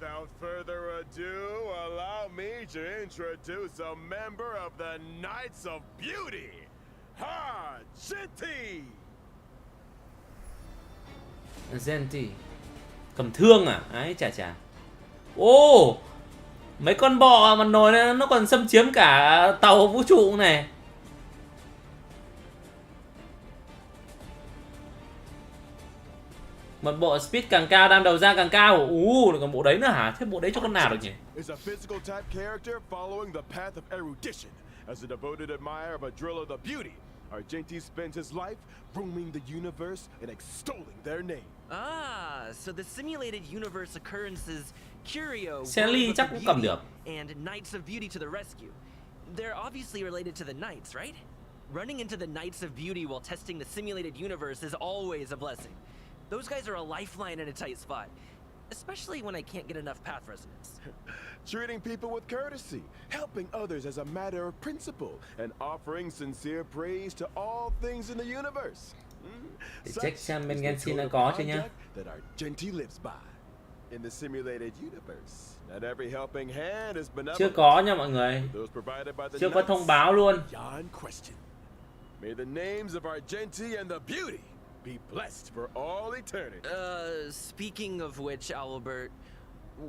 Without further ado, allow me to introduce a member of the Knights of Beauty, Genti. Cầm thương à? Ấy chà. Mấy con bọ mà nồi này nó còn xâm chiếm cả tàu vũ trụ này. Một bộ speed càng cao, đam đầu ra càng cao. Còn bộ đấy nữa hả? Thế bộ đấy cho con nào được nhỉ? Is a physical type character following the path of erudition. As a devoted admirer of Adrilla the Beauty, Argenti spends his life roaming the universe and extolling their name. Ah, so the simulated universe occurrences Curio, Sally chắc cũng cầm được. and Knights of Beauty to the rescue. They're obviously related to the Knights, right? Running into the Knights of Beauty while testing the simulated universe is always a blessing. Those guys are a lifeline in a tight spot, especially when I can't get enough path resonance. Treating people with courtesy, helping others as a matter of principle, and offering sincere praise to all things in the universe. Để check xem bên Genshin đã có chưa nhá. That Argenti lives by. In the simulated universe, not every helping hand is benevolent. Chưa có nha mọi người. Chưa có thông báo luôn. May the names of Argenti and the Beauty be blessed for all eternity. Speaking of which, Albert,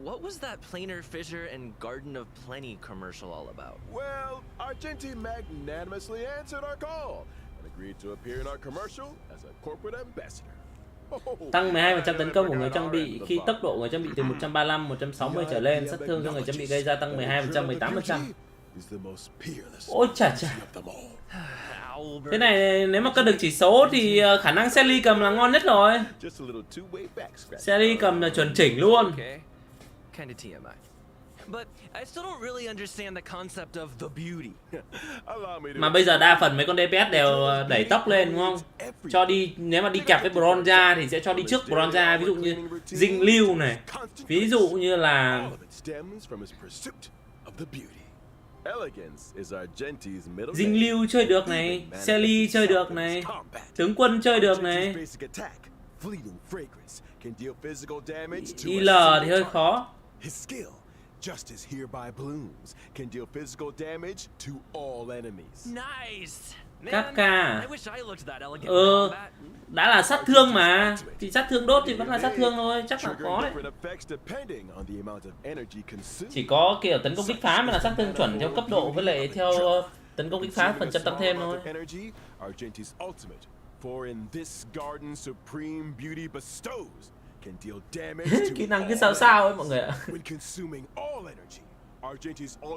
what was that planar fissure and Garden of Plenty commercial all about? Well, Argenti magnanimously answered our call and agreed to appear in our commercial as a corporate ambassador. Tăng 12% tấn công của người trang bị khi tốc độ người trang bị từ 135, 160 trở lên, sát thương cho người trang bị gây ra tăng 12%, 18%. Ôi chà chà. Thế này nếu mà cân được chỉ số thì khả năng Sally cầm là ngon nhất rồi. Sally cầm là chuẩn chỉnh luôn. Kind of TMI. But I still don't really understand the concept of the beauty. Mà bây giờ đa phần mấy con DPS đều đẩy tốc lên đúng không? Cho đi, nếu mà đi kẹp với bronza thì sẽ cho đi trước bronza, ví dụ như dinh lưu này. Ví dụ như là dinh lưu chơi được này, Sally chơi được này, tướng quân chơi được này. IL thì hơi khó. Just as hereby blooms, can deal physical damage to all enemies. Nice. Kafka. I wish I looked that elegant. Đã là sát thương mà. Thì sát thương đốt thì vẫn là sát thương thôi, chắc là có đấy. Chỉ có kiểu tấn công kích phá mới là sát thương chuẩn theo cấp độ với lại theo tấn công kích phá phần trăm tăng thêm thôi. Kỹ năng cứ sao sao ấy mọi người ạ.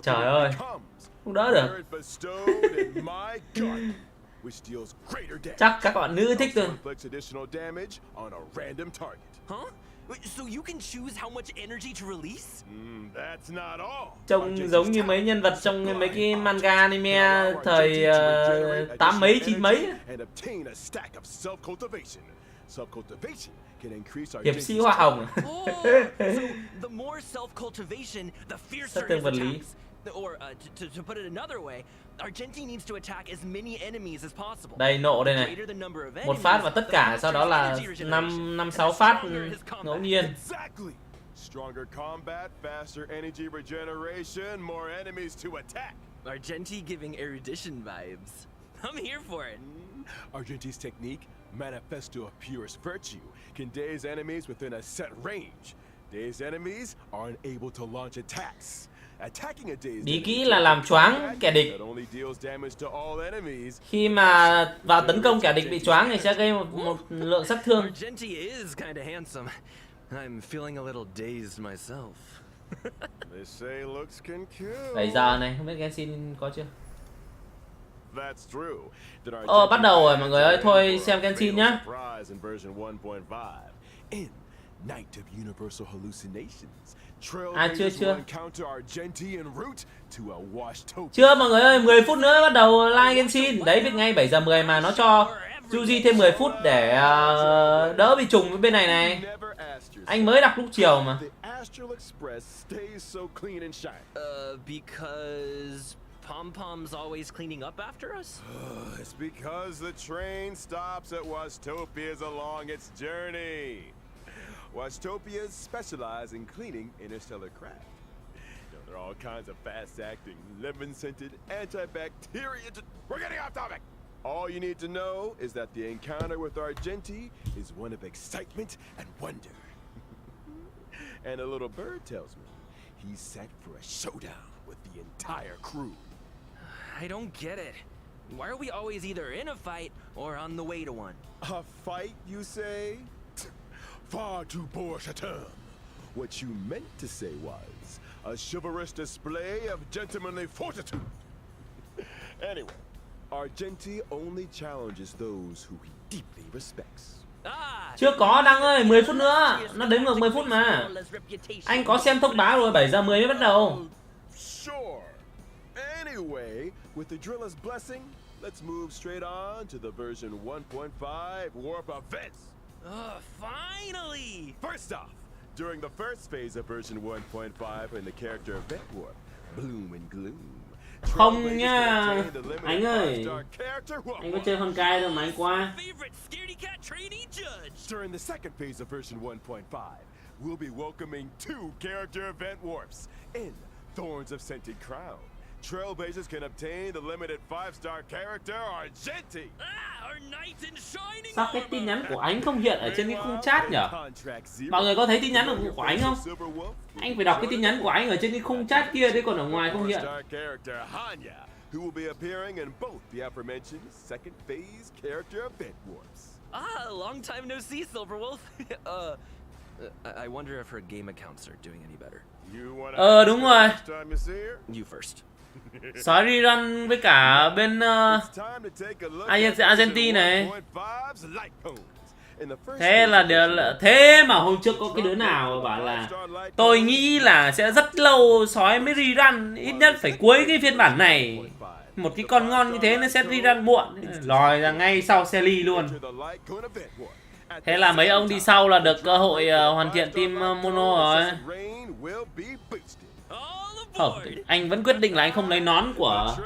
Trời ơi, không đỡ được. Chắc các bạn nữ thích thôi. So you can choose how much energy to release? Trông giống như mấy nhân vật trong mấy cái manga anime thời 8 mấy 9 mấy. Hiệp sĩ hoa hồng. Sát thương vật lý. Or to put it another way, Argenti needs to attack as many enemies as possible. Đây nộ đây này. Một phát và tất cả, sau đó là 5-6 phát ngẫu nhiên. Stronger combat, faster energy regeneration, more enemies to attack. Argenti giving erudition vibes. I'm here for it. Argenti's technique, manifesto of purest virtue, can daze enemies within a set range. Dazed enemies are unable to launch attacks. Bí kỹ là làm choáng kẻ địch. Khi mà vào tấn công kẻ địch bị choáng thì sẽ gây một lượng sát thương. 7 giờ này, không biết Genshin có chưa? Bắt đầu rồi mọi người ơi, thôi xem Genshin nhá. Chưa. Chưa mọi người ơi, 10 phút nữa bắt đầu live Genshin. Đấy biết ngay 7 giờ 10 mà nó cho Yuji thêm 10 phút để đỡ bị trùng với bên này này. Anh mới đọc lúc chiều mà. Because Pom-Pom's always cleaning up after us? It's because the train stops at Wastopias along its journey. Wastopias specialize in cleaning interstellar craft. There are all kinds of fast-acting, lemon-scented, antibacterial... We're getting off topic! All you need to know is that the encounter with Argenti is one of excitement and wonder. And a little bird tells me he's set for a showdown with the entire crew. I don't get it. Why are we always either in a fight or on the way to one? A fight, you say? Far too boorish a term. What you meant to say was a chivalrous display of gentlemanly fortitude. Anyway, our Genti only challenges those who he deeply respects. Chưa có Đăng ơi, 10 phút nữa. Nó đếm ngược 10 phút mà. Anh có xem thông báo rồi, 7 giờ 10 mới bắt đầu. Sure. Anyway, with the driller's blessing, let's move straight on to the version 1.5 warp events. Finally! First off, during the first phase of version 1.5 in the character event warp, Bloom and Gloom. Không nha. Anh ơi, anh có chơi Honkai rồi mà anh qua. During the second phase of version 1.5, we'll be welcoming 2 character event warps in Thorns of Scented Crown. Trailblazers can obtain the limited 5-star character Argenti. Sao cái tin nhắn của anh không hiện ở trên cái khung chat nhỉ? Mọi người có thấy tin nhắn của anh không? Anh phải đọc cái tin nhắn của anh ở trên cái khung chat kia đấy, còn ở ngoài không hiện. Who will be appearing in both the aforementioned second phase character event warps. Long time no see, Silverwolf. I wonder if her game accounts are doing any better. Đúng rồi. You first. Sorry run với cả bên Argentina này. Thế mà hôm trước có cái đứa nào bảo là tôi nghĩ là sẽ rất lâu sói mới rerun, ít nhất phải cuối cái phiên bản này. Một cái con ngon như thế nó sẽ rerun muộn, lòi ra ngay sau series luôn. Thế là mấy ông đi sau là được cơ hội hoàn thiện team mono rồi. Anh vẫn quyết định là anh không lấy nón của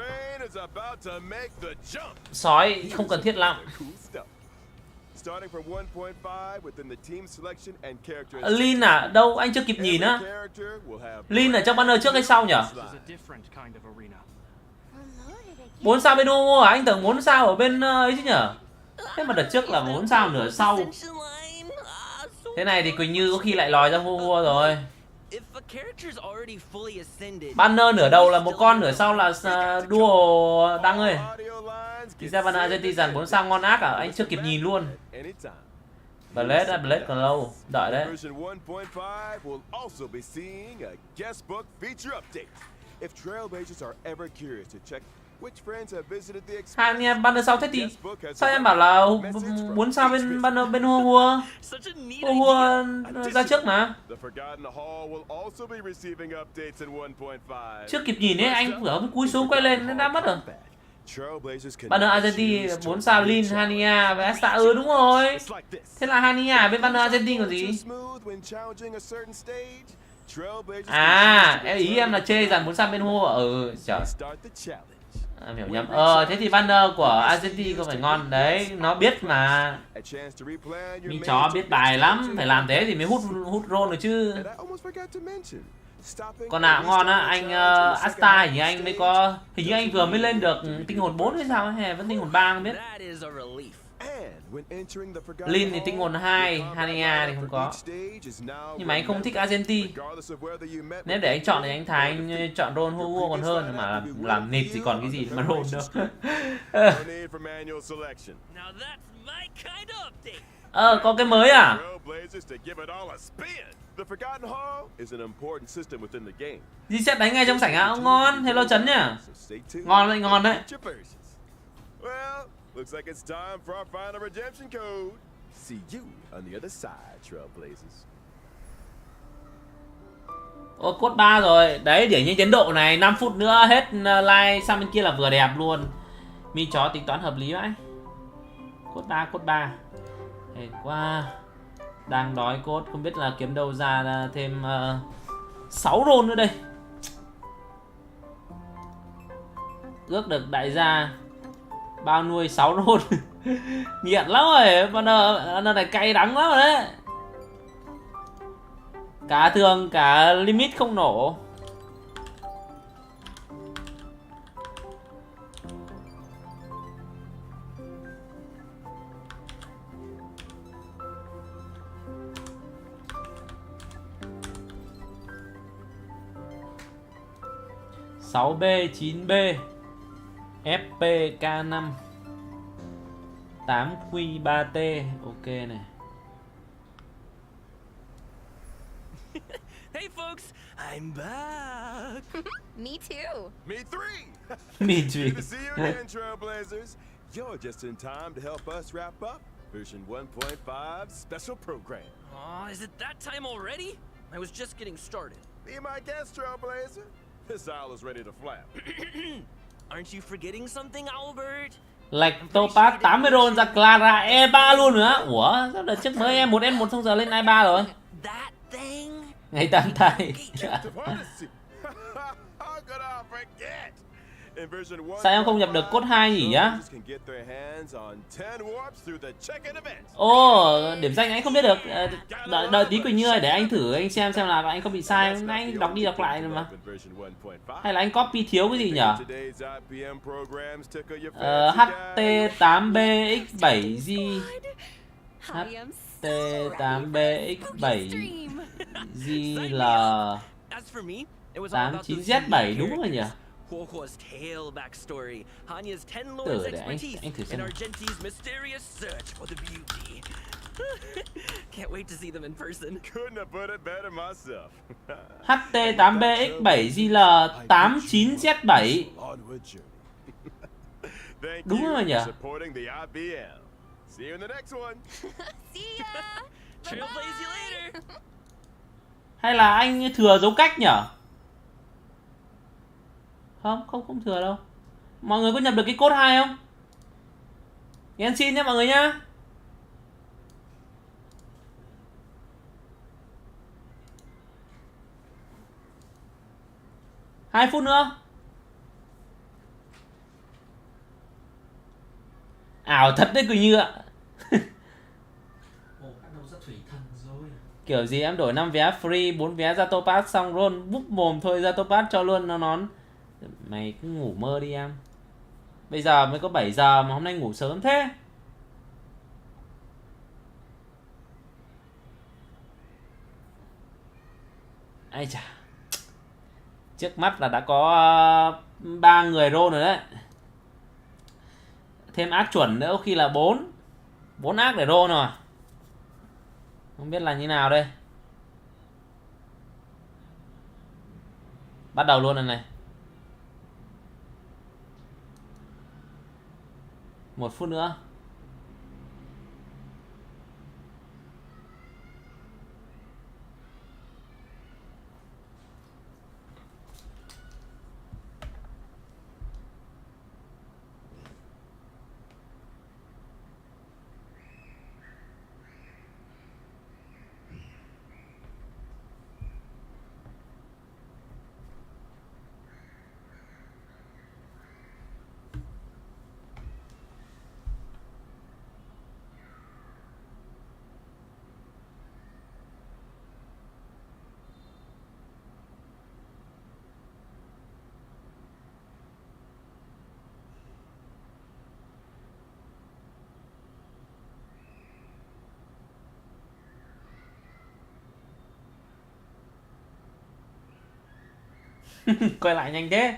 sói, không cần thiết lắm. Lin à? Đâu? Anh chưa kịp nhìn á. Lin ở trong banner trước hay sau nhỉ? 4 sao bên Homo à? Anh tưởng 4 sao ở bên ấy chứ nhỉ? Thế mà đợt trước là 4 sao nửa sau. Thế này thì Quỳnh Như có khi lại lòi ra Homo rồi. Banner nửa đầu là một con, nửa sau là duo Đăng ơi. Thì ra banner Argentina dàn 4 sao ngon ác à? Anh chưa kịp nhìn luôn. Blade còn lâu, đợi đấy. Hai anh em banner sau thế thì sao em bảo là 4 sao bên banner bên Hua ra trước mà. Chưa kịp nhìn ấy, anh vừa cúi xuống quay lên nó đã mất rồi. Banner Argentina 4 sao Lin, Hania và Asta. Đúng rồi. Thế là Hania bên banner Argentina còn gì? À, ý em là chê dàn 4 sao bên Hua. Trời. Hiểu nhầm. Thế thì banner của Argentina có phải ngon đấy, nó biết mà. Mi chó biết bài lắm, phải làm thế thì mới hút roll được chứ. Con nào ngon á, anh Asta hình như anh mới có, hình như anh vừa mới lên được tinh hồn 4 hay sao hay vẫn tinh hồn 3 không biết. Lin thì tinh hồn 2, Hania thì không có. Nhưng mà anh không thích Argentina. Nếu để anh chọn thì anh thà anh chọn roll Hugo còn hơn, mà làm nịt thì còn cái gì mà roll đâu. Có cái mới à? Reset đánh ngay trong sảnh á? Ngon, hello Trấn nhá. Ngon đấy, ngon đấy. Looks like it's time for our final redemption code. See you on the other side, Trailblazers. Code 3 rồi. Đấy, để nhanh tiến độ này, 5 phút nữa hết like sang bên kia là vừa đẹp luôn. Mi chó tính toán hợp lý vậy. Code 3. Hên quá. Đang đói code, không biết là kiếm đâu ra thêm 6 roll nữa đây. Ước được đại gia bao nuôi 6 roll. Nghiện lắm rồi, banner này cay đắng lắm rồi đấy. Cả thường cả limit không nổ. B 9B FP K5 8Q3T. Ok này. Hi, folks. I'm back. Me too. Me three. Me Good to see you again, Trailblazers. You're just in time to help us wrap up version 1.5 special program. Aw, is it that time already? I was just getting started. Be my guest, Trailblazer. This owl is ready to flap. Aren't you forgetting something, Albert? Lệch Topaz 80 roll ra Clara E3 luôn nữa. Ủa, sao đợt trước mới M1 N1 xong giờ lên i3 rồi? That thing? Ngày tàn tay. How could I forget? In version 1, Sao em không nhập được code 2 nhỉ á? can get their hands on 10 warps through the check-in event. Ồ, điểm danh anh không biết được. Đợi tí Quỳnh Như ơi, để anh thử anh xem là anh có bị sai không. Anh đọc đi đọc lại rồi mà. Hay là anh copy thiếu cái gì nhỉ? HT8BX7G HT8BX7G là 89Z7 đúng rồi nhỉ? Huohuo's tale backstory, Hanya's 10 lords expertise, and Argenti's mysterious search for the beauty. Can't wait to see them in person. Couldn't have put it better myself. HT8BX7G là 89Z7. Đúng rồi nhỉ? Supporting the IBM. See you in the next one. See ya. Trailblaze you later. Hay là anh thừa dấu cách nhỉ? Không thừa đâu. Mọi người có nhập được cái code 2 không? Genshin nhé mọi người nhá. Hai phút nữa. Ảo thật đấy Quỳnh Như ạ. Kiểu gì em đổi 5 vé free, 4 vé ra Topaz xong roll búp mồm thôi, ra Topaz cho luôn nó nón. Mày cứ ngủ mơ đi em. Bây giờ mới có 7 giờ mà hôm nay ngủ sớm thế. Ai chà. Trước mắt là đã có 3 người roll rồi đấy. Thêm ác chuẩn nữa khi là 4 ác để roll rồi. Không biết là như nào đây. Bắt đầu luôn rồi này. 1 phút nữa. Quay lại nhanh thế.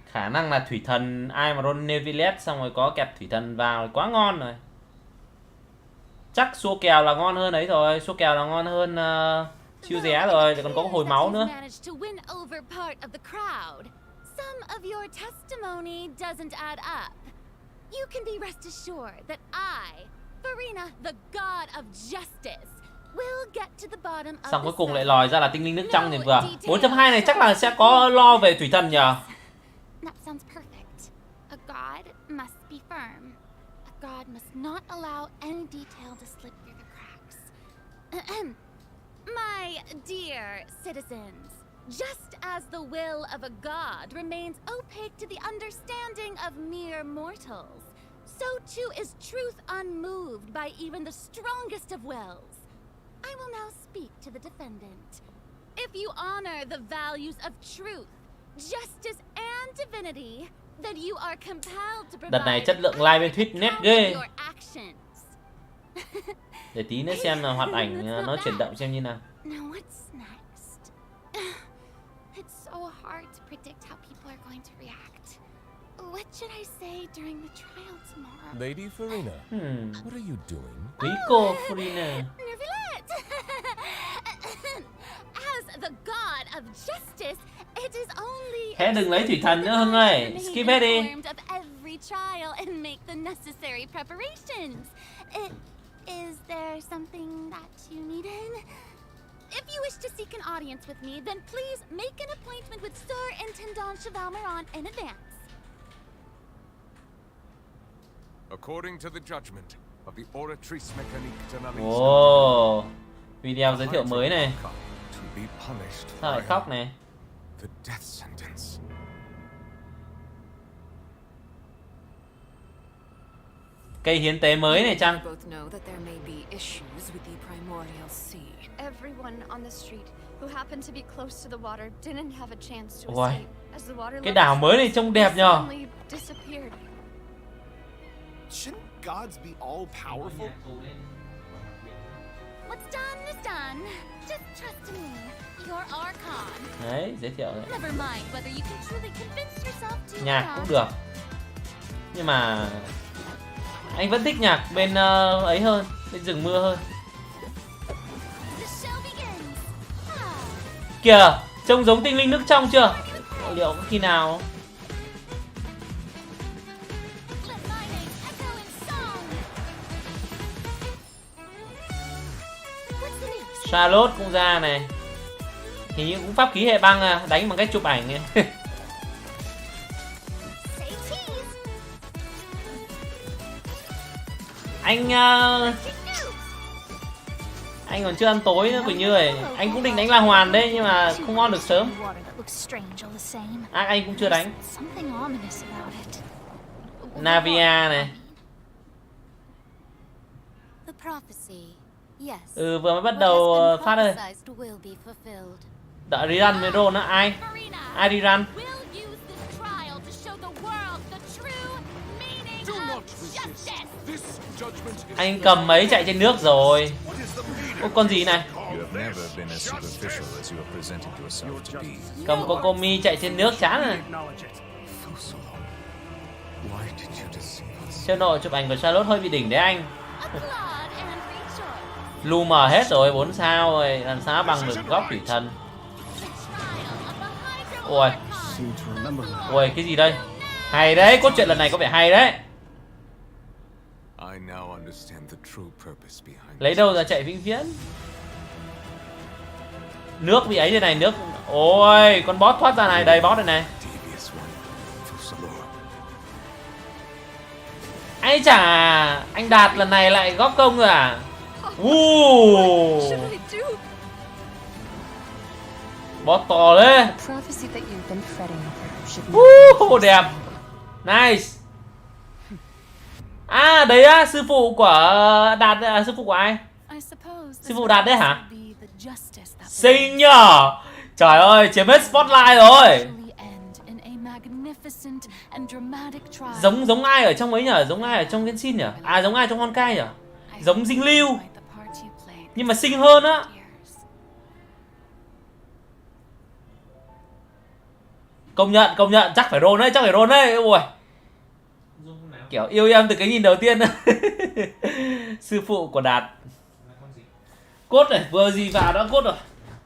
Khả năng là thủy thần ai mà roll Nevilet xong rồi có kẹp thủy thần vào quá ngon rồi. Chắc xua kèo là ngon hơn ấy rồi. Xua kèo là ngon hơn chiêu ré rồi. Còn có hồi máu nữa. Xong cuối cùng lại lòi ra là tinh linh nước trong thì vừa. 4.2 này chắc là sẽ có lo về thủy thần nhờ. That sounds perfect. A god must be firm. A god must not allow any detail to slip through the cracks. My dear citizens, just as the will of a god remains opaque to the understanding of mere mortals, so too is truth unmoved by even the strongest of wills. I will now speak to the defendant. If you honor the values of truth, justice and divinity, then you are compelled to provide. Đợt này chất lượng live bên Twitch nét ghê. Để tí nữa xem là hoạt ảnh nó chuyển động xem như nào. Now what's next? It's so hard to predict how people are going to react. What should I say during the trial tomorrow? Lady Farina, what are you doing? Quý cô Farina. As the god of justice, it is only Thế đừng lấy thủy thần nữa Hưng ơi. Skip hết đi. of every trial and make the necessary preparations. Is there something that you needed? If you wish to seek an audience with me, then please make an appointment with Sir Intendant Chevalmeron in advance. According to the judgment of the Oratrice Mécanique de l'Analyse, Ồ, video giới thiệu mới này. to be punished Sao lại by khóc này? the death sentence. Cây hiến tế mới này chăng? Both know that there may be issues with the primordial sea. Everyone on the street who happened to be close to the water didn't have a chance to Ôi, escape as the water cái đảo mới này trông đẹp nhờ. suddenly disappeared. Shouldn't gods be all powerful? What's done is done. Just trust in me. You're Archon. Đấy, giới thiệu đấy. Never mind whether you can truly convince yourself to Nhạc or cũng not. được. Nhưng mà anh vẫn thích nhạc bên ấy hơn, bên rừng mưa hơn. The show begins. Kìa, trông giống tinh linh nước trong chưa? Liệu có khi nào? Let my name echo in song. What's the next? Charlotte cũng ra này. Hình như cũng pháp khí hệ băng à, đánh bằng cách chụp ảnh ấy. Say cheese. Anh còn chưa ăn tối nữa Quỳnh Như ơi. Anh cũng định đánh La Hoàn đấy nhưng mà không ngon được sớm. Water that looks strange all the same. Anh cũng chưa đánh. Something ominous about it. Navia này. The prophecy. Yes. Vừa mới bắt đầu phát ơi. Prophesized will be fulfilled. Đợi đi run với Ron á. Ai đi run? We'll use this trial to show the world the true meaning of justice. This judgment is Anh cầm mấy chạy trên nước rồi. Ô, con gì này? You have never been as superficial as you have presented yourself to be. Cầm Kokomi chạy trên nước chán rồi. For so long. Why did you deceive us? Siêu nội chụp ảnh của Charlotte hơi bị đỉnh đấy anh. Applaud and rejoice. Lu mờ hết rồi, 4 sao rồi, làm sao bằng được góc thủy thần. The trial of the Hydro Ôi, Archon. ôi cái gì đây? Hay đấy, cốt truyện lần này có vẻ hay đấy. I now understand the true purpose behind Lấy đâu ra chạy vĩnh viễn? Nước bị ấy đây này, nước. Ôi, con boss thoát ra này, đầy boss đây này. devious one. For so long. Ấy chà, anh Đạt lần này lại góp công rồi à? What should I do? Boss to đấy. Prophecy that you've been fretting should Đẹp. Nice. À đấy á, sư phụ của Đạt, sư phụ của ai? I suppose Sư phụ Đạt đấy hả? be the justice that Xinh nhở. Trời ơi, chiếm hết spotlight rồi. will end in a magnificent and dramatic trial. Giống ai ở trong ấy nhở? Giống ai ở trong Genshin nhở? À giống ai trong Honkai nhở? Giống Dinh Lưu. The part you played Nhưng mà xinh hơn á. years. Công nhận, chắc phải Ron đấy, ui. Kiểu yêu em từ cái nhìn đầu tiên. Sư phụ của Đạt. Cốt này, vừa gì vào đã cốt rồi.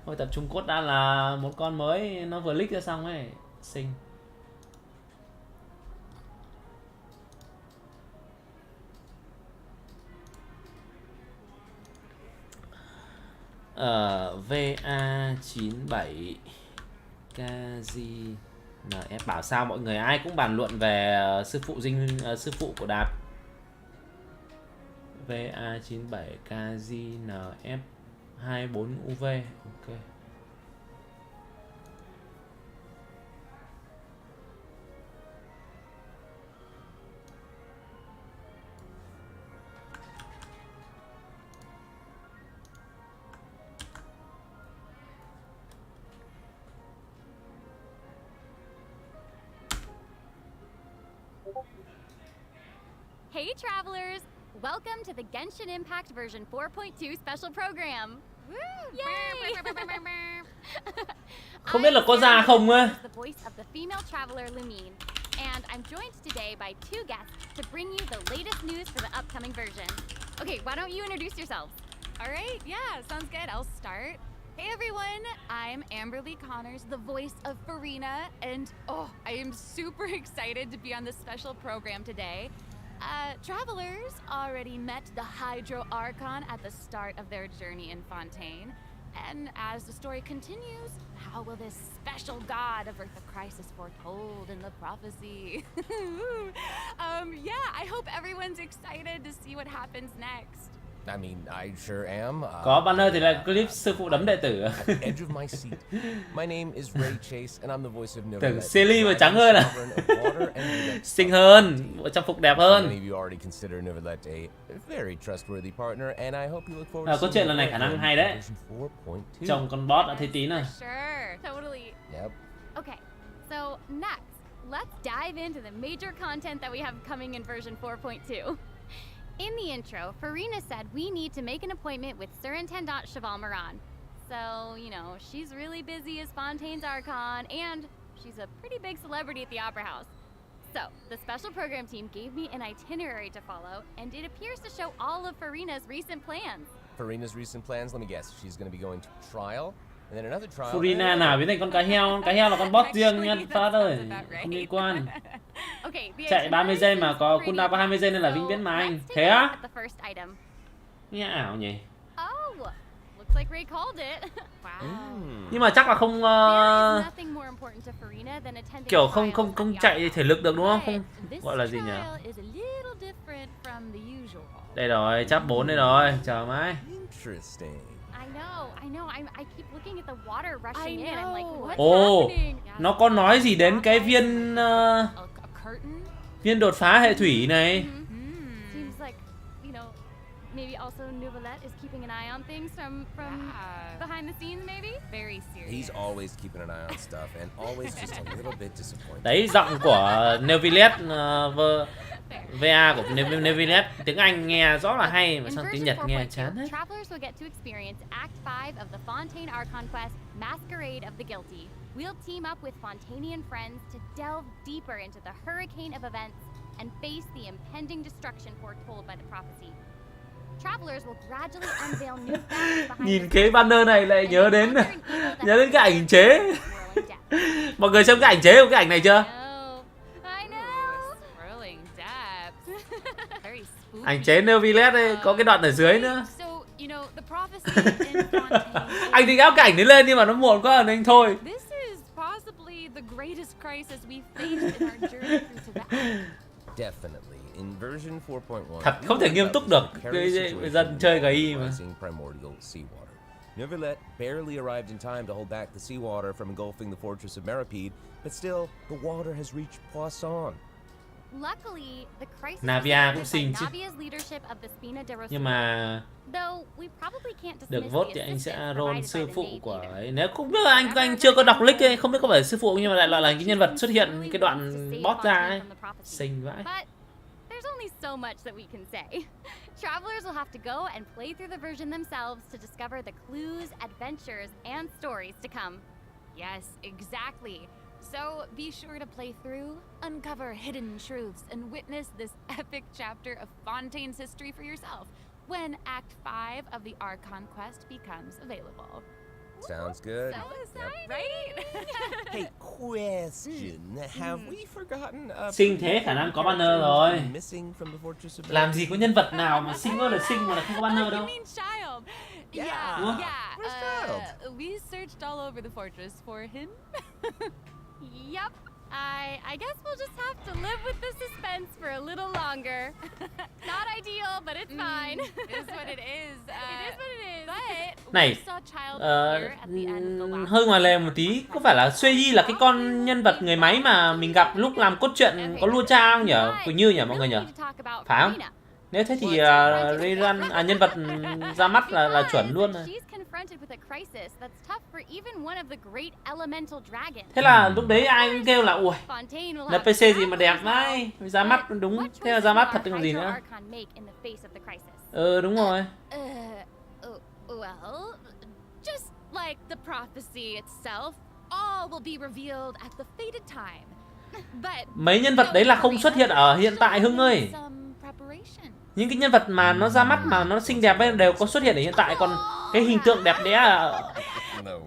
Thôi tập trung cốt đã là một con mới, nó vừa leak ra xong ấy. Xinh. VA97 KZNF bảo sao mọi người ai cũng bàn luận về sư phụ của Đạt. VA97 KZNF 24UV. Ok. Hey travelers! Welcome to the Genshin Impact version 4.2 special program. Yay! Không biết là có ra không á. The voice of the female traveler Lumine. and I'm joined today by 2 guests to bring you the latest news for the upcoming version. Okay, why don't you introduce yourselves? All right, yeah, sounds good. I'll start. Hey everyone, I'm Amberly Connors, the voice of Farina, and I am super excited to be on this special program today. Travelers already met the Hydro Archon at the start of their journey in Fontaine. And as the story continues, how will this special god avert the crisis foretold in the prophecy? Yeah, I hope everyone's excited to see what happens next. I mean, I sure am. Có banner thì là clip sư phụ đấm đệ tử. Edge of my seat. My name is Ray Chase and I'm the voice of Tưởng Silly mà trắng hơn à? Xinh hơn, bộ trang phục đẹp hơn. Many of you already consider Neuvillette a very trustworthy partner and I hope you look forward to câu chuyện lần này khả năng hay đấy. Chồng con boss đã thấy tí này. Sure, totally. Yep. Okay, so next, let's dive into the major content that we have coming in version 4.2. In the intro, Farina said we need to make an appointment with Surintendant Cheval Moran. So, you know, she's really busy as Fontaine's Archon, and she's a pretty big celebrity at the Opera House. So, the special program team gave me an itinerary to follow, and it appears to show all of Farina's recent plans. Farina's recent plans, let me guess, she's going to be going to trial? And then another trial. Farina nào biến thành con cá heo là con boss riêng nha Phát ơi, không liên quan. Chạy 30 giây mà có cooldown có 20 giây nên là vĩnh viễn mà anh. Thế á? Nghe ảo nhỉ. Nhưng mà chắc là không kiểu không chạy thể lực được đúng không? Không gọi là gì nhỉ? Đây rồi, chap 4 đây rồi, chờ mãi. Nó có nói gì đến cái viên đột phá hệ thủy này. Maybe also Neuvillette is keeping an eye on things from behind the scenes, maybe? Very serious. He's always keeping an eye on stuff and always just a little bit disappointed. Đấy, giọng của Neuvillette, VA của Neuvillette tiếng Anh nghe rõ là hay mà sang tiếng Nhật nghe chán hết. Travelers will get to experience Act 5 of the Fontaine Archon quest, Masquerade of the Guilty. We'll team up with Fontainian friends to delve deeper into the hurricane of events and face the impending destruction foretold by the prophecy. Nhìn cái banner này lại nhớ đến cái ảnh chế. Mọi người xem cái ảnh chế của cái ảnh này chưa? Ảnh chế Neuvillette ấy, có cái đoạn ở dưới nữa. Anh định áp cái ảnh đấy lên nhưng mà nó muộn quá nên anh thôi. Definitely. In version 4.1, thật không thể nghiêm túc được cái dân chơi GI mà. Neuvillette barely arrived in time to hold back the seawater from engulfing the fortress of Meripede, but still, the water has reached Poisson. Luckily, the crisis Navia cũng xinh chứ. Nhưng mà được vote thì anh sẽ roll sư phụ của ấy. Nếu không biết anh chưa có đọc leak ấy, không biết có phải sư phụ nhưng mà lại là cái nhân vật xuất hiện cái đoạn boss ra ấy. Xinh vãi. There's only so much that we can say. Travelers will have to go and play through the version themselves to discover the clues, adventures, and stories to come. Yes, exactly. So be sure to play through, uncover hidden truths, and witness this epic chapter of Fontaine's history for yourself when Act 5 of the Archon quest becomes available. Sounds good. So exciting, right? Hey, question. Have we forgotten xinh thế khả năng có banner rồi. Làm gì có nhân vật nào mà xinh ơi là xinh mà lại không có banner đâu. Yeah. We searched all over the fortress for him. Yep. I guess we'll just have to live with the suspense for a little longer. Not ideal, but it's fine. It is what it is. It is what it is. But này, hơi ngoài lề một tí, có phải là Sueyi là cái con nhân vật người máy mà mình gặp lúc làm cốt truyện có Lua Cha không nhỉ? Quỳnh Như nhỉ mọi người nhỉ? Phải không? Nếu thế thì nhân vật ra mắt là chuẩn luôn rồi. Thế là lúc đấy ai cũng kêu là ui, là PC gì mà đẹp đấy, ra mắt đúng, thế là ra mắt thật còn gì nữa. Đúng rồi. Well, just like the prophecy itself, all will be revealed at the fated time. Mấy nhân vật đấy là không xuất hiện ở hiện tại Hưng ơi. Những cái nhân vật mà nó ra mắt mà nó xinh đẹp ấy đều có xuất hiện ở hiện tại, còn cái hình tượng đẹp đẽ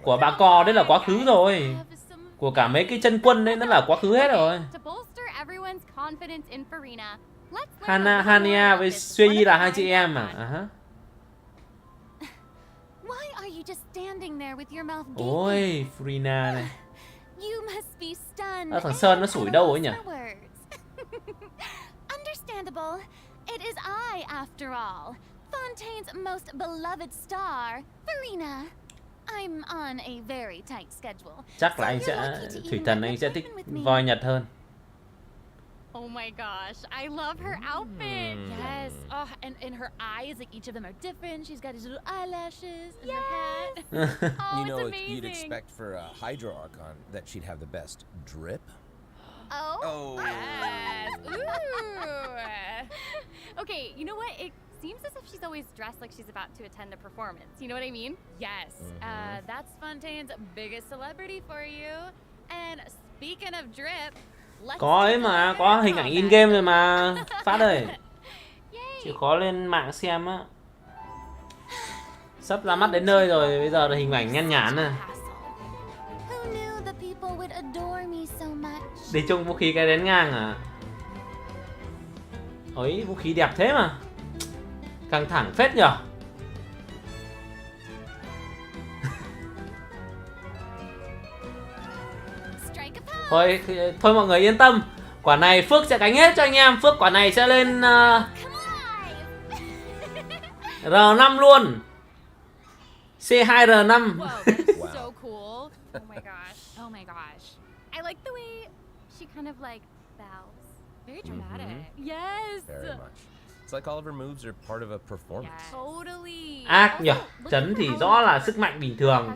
của bà cò đấy là quá khứ rồi. Của cả mấy cái chân quân đấy nó là quá khứ hết rồi. Hania với Suy là hai chị em à? Ôi, Furina này. Thằng Sơn nó sủi đâu ấy nhỉ? Understandable. It is I, after all. Fontaine's most beloved star, Farina. I'm on a very tight schedule. Chắc là anh sẽ Thủy Thần anh sẽ thích voi Nhật hơn. Oh my gosh, I love her outfit. Yes. Oh, and her eyes, like each of them are different. She's got these little eyelashes and her hat. Oh, You know, it's amazing. you'd expect for a Hydro Archon that she'd have the best drip. Oh. Yes. Ooh. Okay, you know what? It seems as if she's always dressed like she's about to attend a performance. You know what I mean? Yes. That's Fontaine's biggest celebrity for you. And speaking of drip, có ấy mà, có hình ảnh in game rồi mà Phát ơi. Chịu khó lên mạng xem á. Sắp ra mắt đến nơi rồi, bây giờ là hình ảnh nhan nhản à. Đi chung vũ khí cái đến ngang à? Ôi, vũ khí đẹp thế mà. Căng thẳng phết nhở. Thôi mọi người yên tâm. Quả này Phước sẽ gánh hết cho anh em. Phước quả này sẽ lên R5 luôn. C2R5. Whoa, that's so cool. Oh my gosh. Oh my gosh. I like the way she kind of like bows. Very dramatic. Yes. Very much. It's like all of her moves are part of a performance. Yes. Totally. Ác nhở. Chấn thì rõ là sức mạnh bình thường.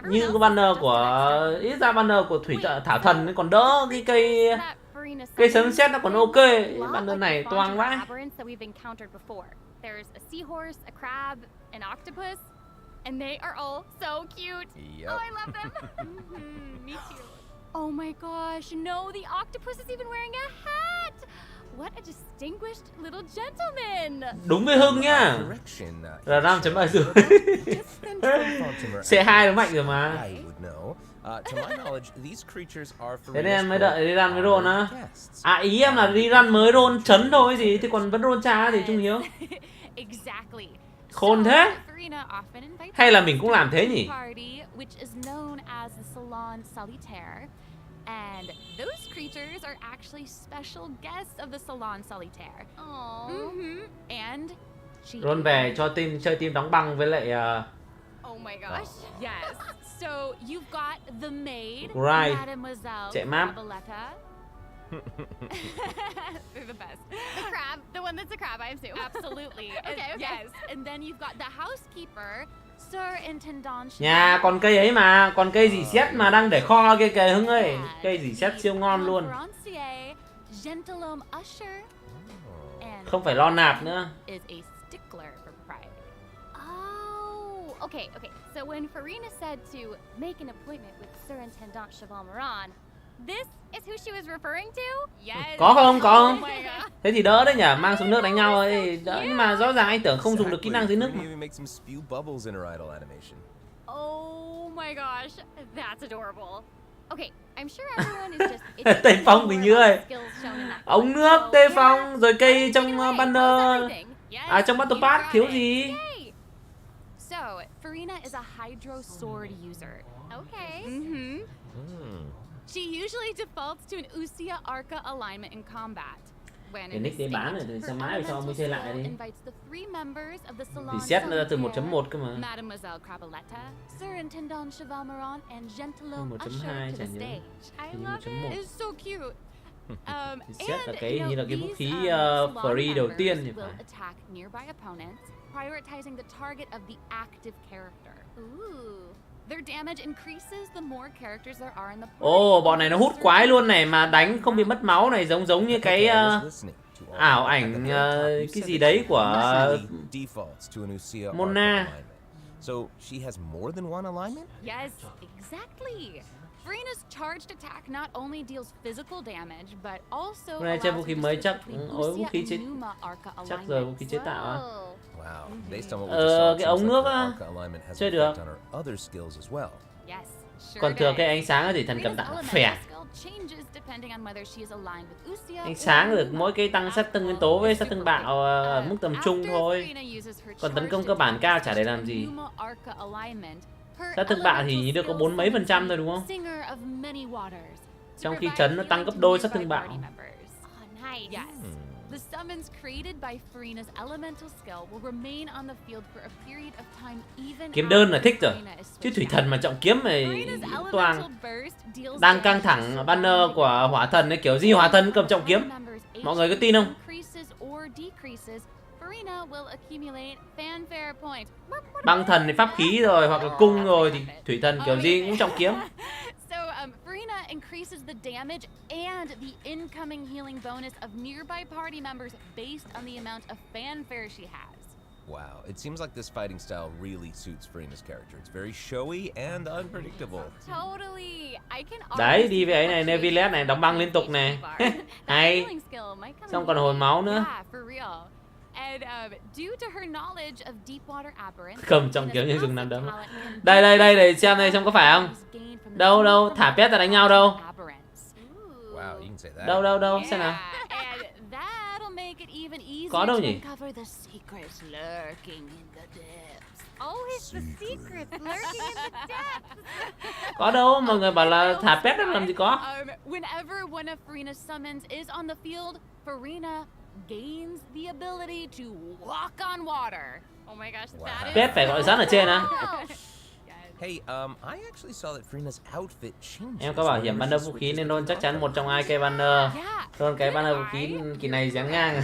Như cái banner của ít ra banner của Thủy Thảo Thần ấy còn đỡ, cái cây sấm sét nó còn ok. Banner này toang vãi. There's a seahorse, a crab, an octopus, and they are all so cute. Yep. Oh, I love them. Me too. Oh my gosh, no, the octopus is even wearing a hat. What a distinguished little gentleman. Đúng với Hưng nhá. R5 chấm bài rồi. C2 nó mạnh rồi mà. Thế nên mới đợi đi run với roll á. À ý em là đi run mới roll chấn thôi gì, thì còn vẫn roll cha thì Trung Hiếu. Khôn thế. Hay là mình cũng làm thế nhỉ? And those creatures are actually special guests of the Salon Solitaire. And roll về cho team chơi team đóng băng với lại oh my gosh. Yes. So you've got the maid, right. Mademoiselle Chạy map. Craboletta. They're the best. The crab, the one that's a crab, I assume. Absolutely. Okay. Yes. And then you've got the housekeeper, Surintendant. Nhà còn cây ấy mà, còn cây dì xét mà đang để kho kia kìa Hưng ơi. Cây dì xét siêu ngon luôn. Không phải lo nạp nữa. Okay. So when Farina said to make an appointment with Surintendant Chevalmeron, this is who she was referring to? Yes. Có không? Oh my God. Thế thì đỡ đấy nhỉ, mang xuống nước đánh nhau ấy. Đỡ. Nhưng mà rõ ràng anh tưởng không dùng được kỹ năng dưới nước mà. Oh my gosh, that's adorable. Okay, I'm sure everyone is just Tây Phong Bình Như ơi. Ống nước Tây Phong rồi cây trong banner. À trong Battle Pass thiếu gì? So, Farina is a Hydro Sword user. Okay. She usually defaults to an Usia Arca alignment in combat. Cái nick đấy bán rồi, thì sao mãi sao mới chơi lại đi. Thì Thì xét nó ra từ 1.1 cơ mà. Mademoiselle Craboletta, Surintendant Chevalmeron, and Gentilhomme 1.2 Usher to the chả nhớ. stage. I love it. It's so cute. Thì xét là cái như là cái vũ khí free đầu tiên thì phải. Attack nearby opponents, prioritizing the target of the active character. Ooh. Their damage increases the more characters there are in the party. Ồ, bọn này nó hút quái luôn này mà đánh không bị mất máu này, giống như cái ảo ảnh cái gì đấy của Mona. So she has more than one alignment? Yes, exactly. Furina's charged attack not only deals physical damage but also Hôm nay chơi vũ khí mới chắc ối vũ khí chế Numa Arca chắc rồi vũ khí chế tạo á. Wow, based on what we just saw, Cái ống nước á chơi được. Còn thừa cái ánh sáng thì thần cầm tạo phè. Ánh sáng được mỗi cái tăng sát thương nguyên tố với sát thương bạo ở mức tầm trung thôi. Còn tấn công cơ bản cao chả để làm gì. Sát thương bạo thì được có 4 mấy % thôi đúng không? Trong khi chấn nó tăng gấp đôi sát thương bạo. The summons created by Furina's elemental skill will remain on the field for a period of time even Kiếm đơn là thích rồi. Chứ thủy thần mà trọng kiếm này toàn đang căng thẳng banner của hỏa thần ấy, kiểu gì hỏa thần cầm trọng kiếm. Mọi người có tin không? Băng thần thì pháp khí rồi hoặc là cung rồi thì thủy thần kiểu gì cũng trọng kiếm. Furina increases the damage and the incoming healing bonus of nearby party members based on the amount of fanfare she has. Wow, it seems like this fighting style really suits Furina's character. It's very showy and unpredictable. Totally. I can Đấy, đi về ấy này, Nevilet này, đóng băng liên tục này. Hay. Xong còn hồi máu nữa. And due to her knowledge of deepwater aberrants, cầm trọng kiếm như rừng nằm đấm. Đây để xem đây xem có phải không? Đâu thả pet ra đánh nhau đâu? Đâu xem nào. Có đâu nhỉ? Có đâu, mọi người bảo là thả pet ra làm gì có. Whenever one of Furina's summons is on the field, Furina gains the ability to walk on water. Oh my gosh, that is pet phải gọi rắn ở trên á. Hey, I actually saw that Furina's outfit changed. Em có bảo hiểm banner vũ khí nên Ron chắc chắn một trong hai cây banner. Ron cái banner vũ khí kỳ này dáng ngang.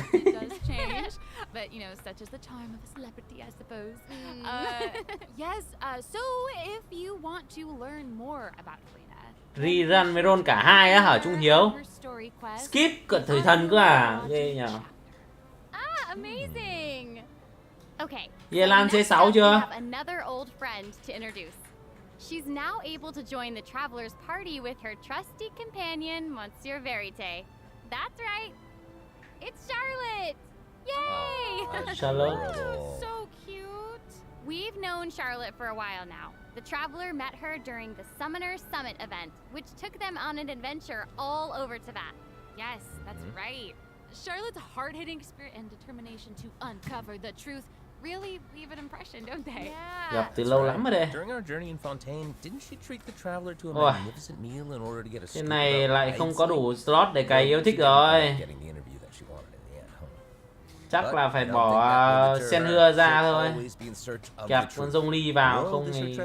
But you know, such is the charm of a celebrity, I suppose. Yes. So if you want to learn more about Furina, rerun với Ron cả hai á hả Trung Hiếu? Skip cận thủy thần cơ à? Ghê nhờ. Amazing. Okay. Ye Lan C6 chưa? Have another old friend to introduce. She's now able to join the traveler's party with her trusty companion, Monsieur Verite. That's right. It's Charlotte. Yay! Charlotte. So cute. We've known Charlotte for a while now. The traveler met her during the Summoner Summit event, which took them on an adventure all over Tibet. Yes, that's right. Charlotte's hard-hitting spirit and determination to uncover the truth really leave an impression, don't they? Gặp từ lâu lắm rồi đây. During our journey in Fontaine, didn't she treat the traveler to a magnificent meal in order to get a cái này lại không có đủ slot để cày yêu thích rồi. Chắc là phải bỏ sen hưa ra thôi. Kẹp con rông ly vào không thì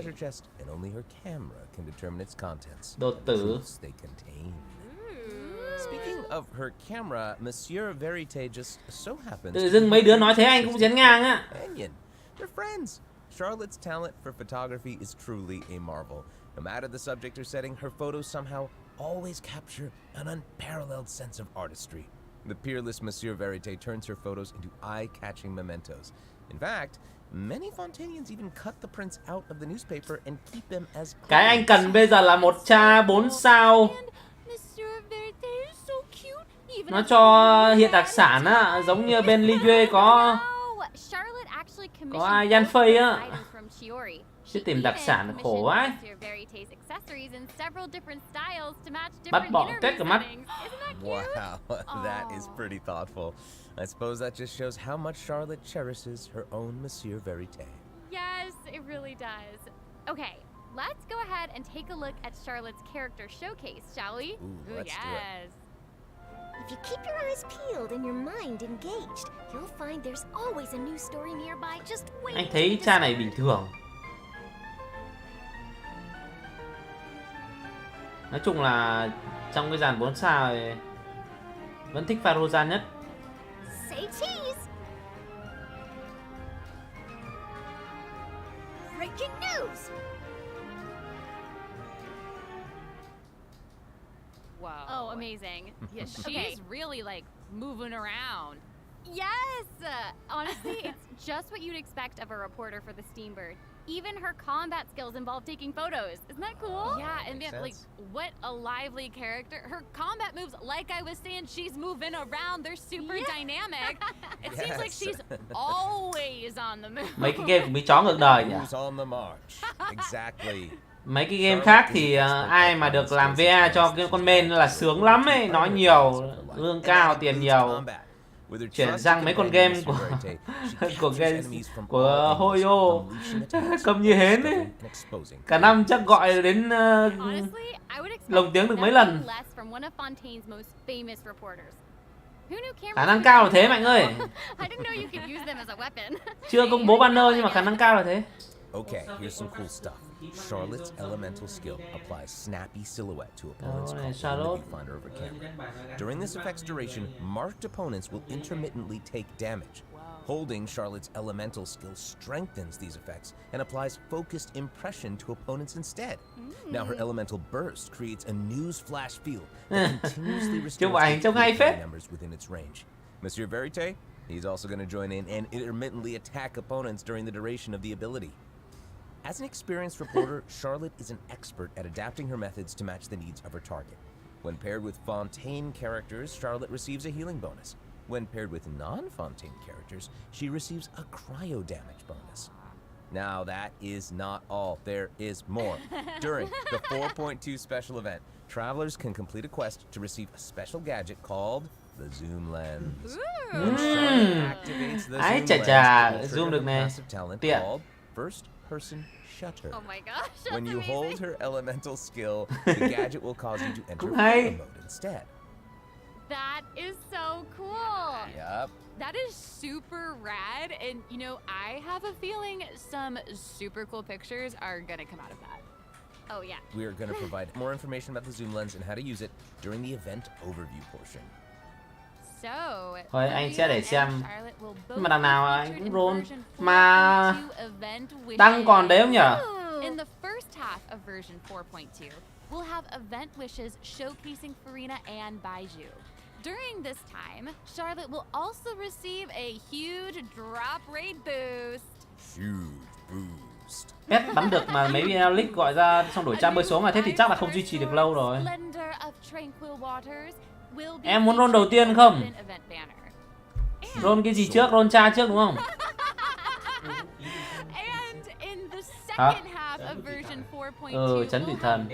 đột tử. Speaking of her camera, Monsieur Verite just so happens. Tự dưng mấy đứa nói thế anh cũng chén ngang á. They're friends. Charlotte's talent for photography is truly a marvel. No matter the subject or setting, her photos somehow always capture an unparalleled sense of artistry. The peerless Monsieur Verite turns her photos into eye-catching mementos. In fact, many Fontanians even cut the prints out of the newspaper and keep them as. Cái anh cần bây giờ là một cha 4 sao. Nó cho hiện đặc sản á, giống như bên Liyue có Yan Fei á. Chứ tìm đặc sản khổ quá. Bắt bỏ tất cả mắt. Wow, that is pretty thoughtful. I suppose that just shows how much Charlotte cherishes her own Monsieur Verite. Yes, it really does. Okay, let's go ahead and take a look at Charlotte's character showcase, shall we? Ooh, let's do it. If you keep your eyes peeled and your mind engaged, you'll find there's always a new story nearby just waiting. Anh thấy cha này bình thường. Nói chung là trong cái dàn 4 sao thì vẫn thích Faroza nhất. Say cheese. Breaking news. Wow. Oh, amazing. Yeah, she's really like moving around. Yes! Honestly, it's just what you'd expect of a reporter for the Steambird. Even her combat skills involve taking photos. Isn't that cool? Yeah, and man, like, what a lively character. Her combat moves, like I was saying, she's moving around. They're super dynamic. It seems like she's always on the move. Mấy cái game của mấy chó ngược đời nhỉ? Mấy cái game khác thì ai mà được làm VA cho cái con main là sướng lắm ấy, nói nhiều, lương cao, tiền nhiều. Chuyển sang mấy con game của HOANG cầm như hến ấy, cả năm chắc gọi đến lồng tiếng được mấy lần. Khả năng cao là thế Mạnh ơi. Chưa công bố banner nhưng mà khả năng cao là thế. Okay, here's some cool stuff. Charlotte's elemental skill applies snappy silhouette to opponents caught in the viewfinder over camera. During this effect's duration, marked opponents will intermittently take damage. Holding Charlotte's elemental skill strengthens these effects and applies focused impression to opponents instead. Now her elemental burst creates a news flash field that continuously restores numbers within its range. Monsieur Verite, he's also going to join in and intermittently attack opponents during the duration of the ability. As an experienced reporter, Charlotte is an expert at adapting her methods to match the needs of her target. When paired with Fontaine characters, Charlotte receives a healing bonus. When paired with non-Fontaine characters, she receives a cryo damage bonus. Now that is not all. There is more. During the 4.2 special event, travelers can complete a quest to receive a special gadget called the zoom lens. When Charlotte activates the zoom lens, it will trigger a passive talent called First Person Shutter. Oh my gosh, that's when you amazing. hold her elemental skill, the gadget will cause you to enter photo mode instead. That is so cool. Yep. That is super rad, and you know, I have a feeling some super cool pictures are gonna come out of that. Oh yeah. We are going to provide more information about the zoom lens and how to use it during the event overview portion. Thôi anh sẽ để xem. Nhưng mà đằng nào anh cũng roll mà đăng còn đấy không nhở? In the first half of version 4.2, we'll have event wishes showcasing Furina and Baiju. During this time, Charlotte will also receive a huge drop rate boost. Huge boost. Pet bắn được mà mấy video leak gọi ra xong đổi trang bơi xuống là thế thì chắc là không duy trì được lâu rồi. Em muốn roll đầu tiên không? Roll cái gì trước? Roll cha trước đúng không? Hả? Chấn thủy thần.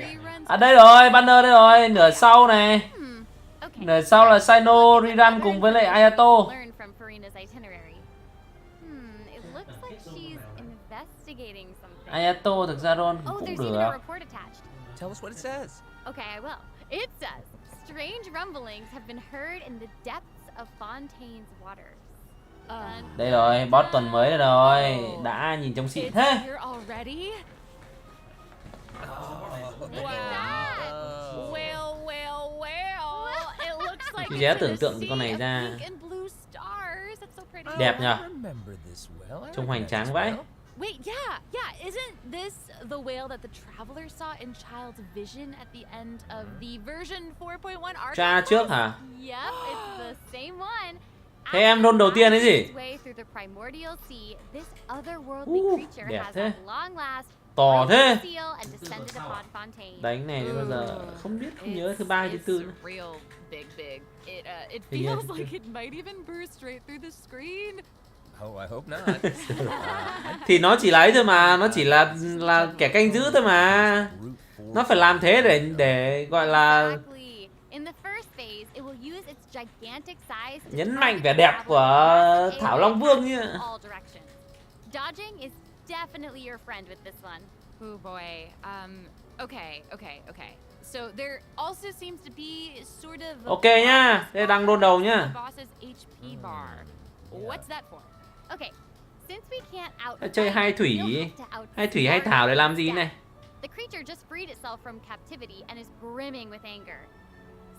À đây rồi, banner đây rồi, nửa sau này. Nửa sau là Sino rerun cùng với lại Ayato. Ayato thực ra roll cũng được. Tell us what it says. Okay, I will. It says, strange rumblings have been heard in the depths of Fontaine's waters. Đây rồi, boss tuần mới đây rồi. Đã nhìn trông xịn thế. Chị dễ tưởng tượng con này ra. Đẹp nhờ. Trông hoành tráng vậy. Wait, yeah, isn't this the whale that the traveler saw in Child's vision at the end of the version 4.1 arc? Cha trước hả? Yep, it's the same one. Thế em roll đầu tiên đấy gì? Đẹp thế. To thế. Đánh này đến bao giờ không biết, không nhớ thứ ba hay thứ tư nữa. It feels like it might even burst straight through the screen. Oh, I hope not. Thì nó chỉ lấy thôi mà, nó chỉ là kẻ canh giữ thôi mà. Nó phải làm thế để gọi là nhấn mạnh vẻ đẹp của Thảo Long Vương như. Dodging is definitely your friend with this one. Oh boy. Okay. So there also seems to be sort of Ok nhá, đây đang roll đầu nhá. HP bar. What's that for? Okay. Since we can't out chơi hai thủy hai thảo để làm gì này? The creature just freed itself from captivity and is brimming with anger.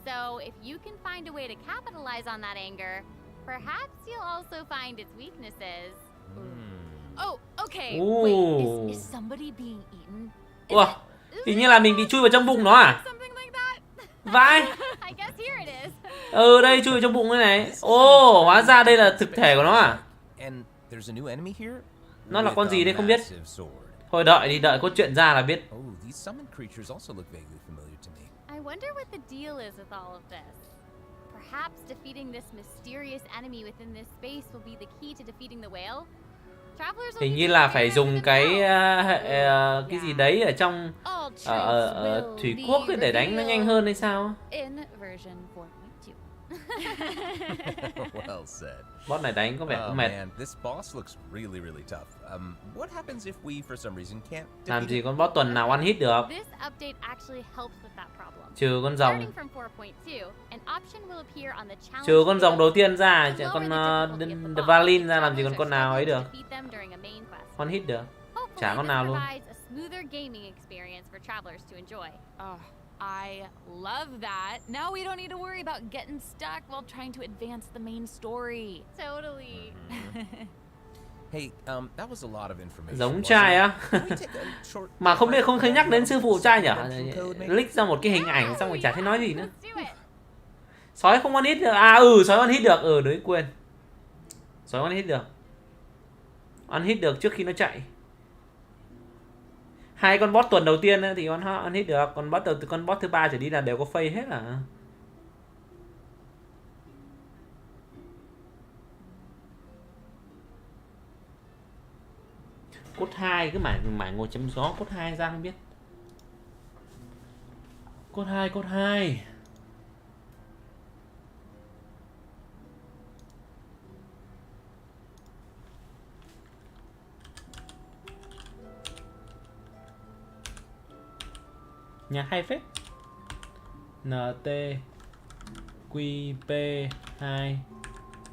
So if you can find a way to capitalize on that anger, perhaps you'll also find its weaknesses. Oh, okay. Wait, is somebody being eaten? Ủa, hình như là mình bị chui vào trong bụng nó à? Vãi. I guess here it is. Đây chui vào trong bụng cái này. Hóa ra đây là thực thể của nó à? And there's a new enemy here. Nó là con gì đây không biết. Thôi đợi đi, đợi có chuyện ra là biết. Oh, these summoned creatures also look vaguely familiar to me. I wonder what the deal is with all of this. Perhaps defeating this mysterious enemy within this space will be the key to defeating the whale. Hình như là phải dùng cái gì đấy ở trong thủy quốc để đánh nó nhanh hơn hay sao? Well said. Boss này đánh có vẻ mệt. Man, this boss looks really tough. What happens if we for some reason can't? Làm gì con boss tuần nào ăn hit được? Trừ con rồng. Trừ con rồng đầu tiên ra, con Valin ra làm gì còn con nào ấy được? One hit được. Chả con nào luôn. I love that. Now we don't need to worry about getting stuck while trying to advance the main story. Totally. Hey, that was a lot of information. Giống trai á. Mà không biết không thấy nhắc đến sư phụ trai nhỉ? Click ra một cái hình ảnh xong rồi chả thấy nói gì nữa. Sói không one hit được. À sói one hit được. Đấy quên. Sói one hit được. One hit được trước khi nó chạy. Hai con boss tuần đầu tiên thì con hit được, còn con boss thứ 3 trở đi là đều có phây hết à. Cốt 2 cứ mãi ngồi chấm gió cốt 2 ra không biết. Cốt 2. Nhà hay phết. NT QP 2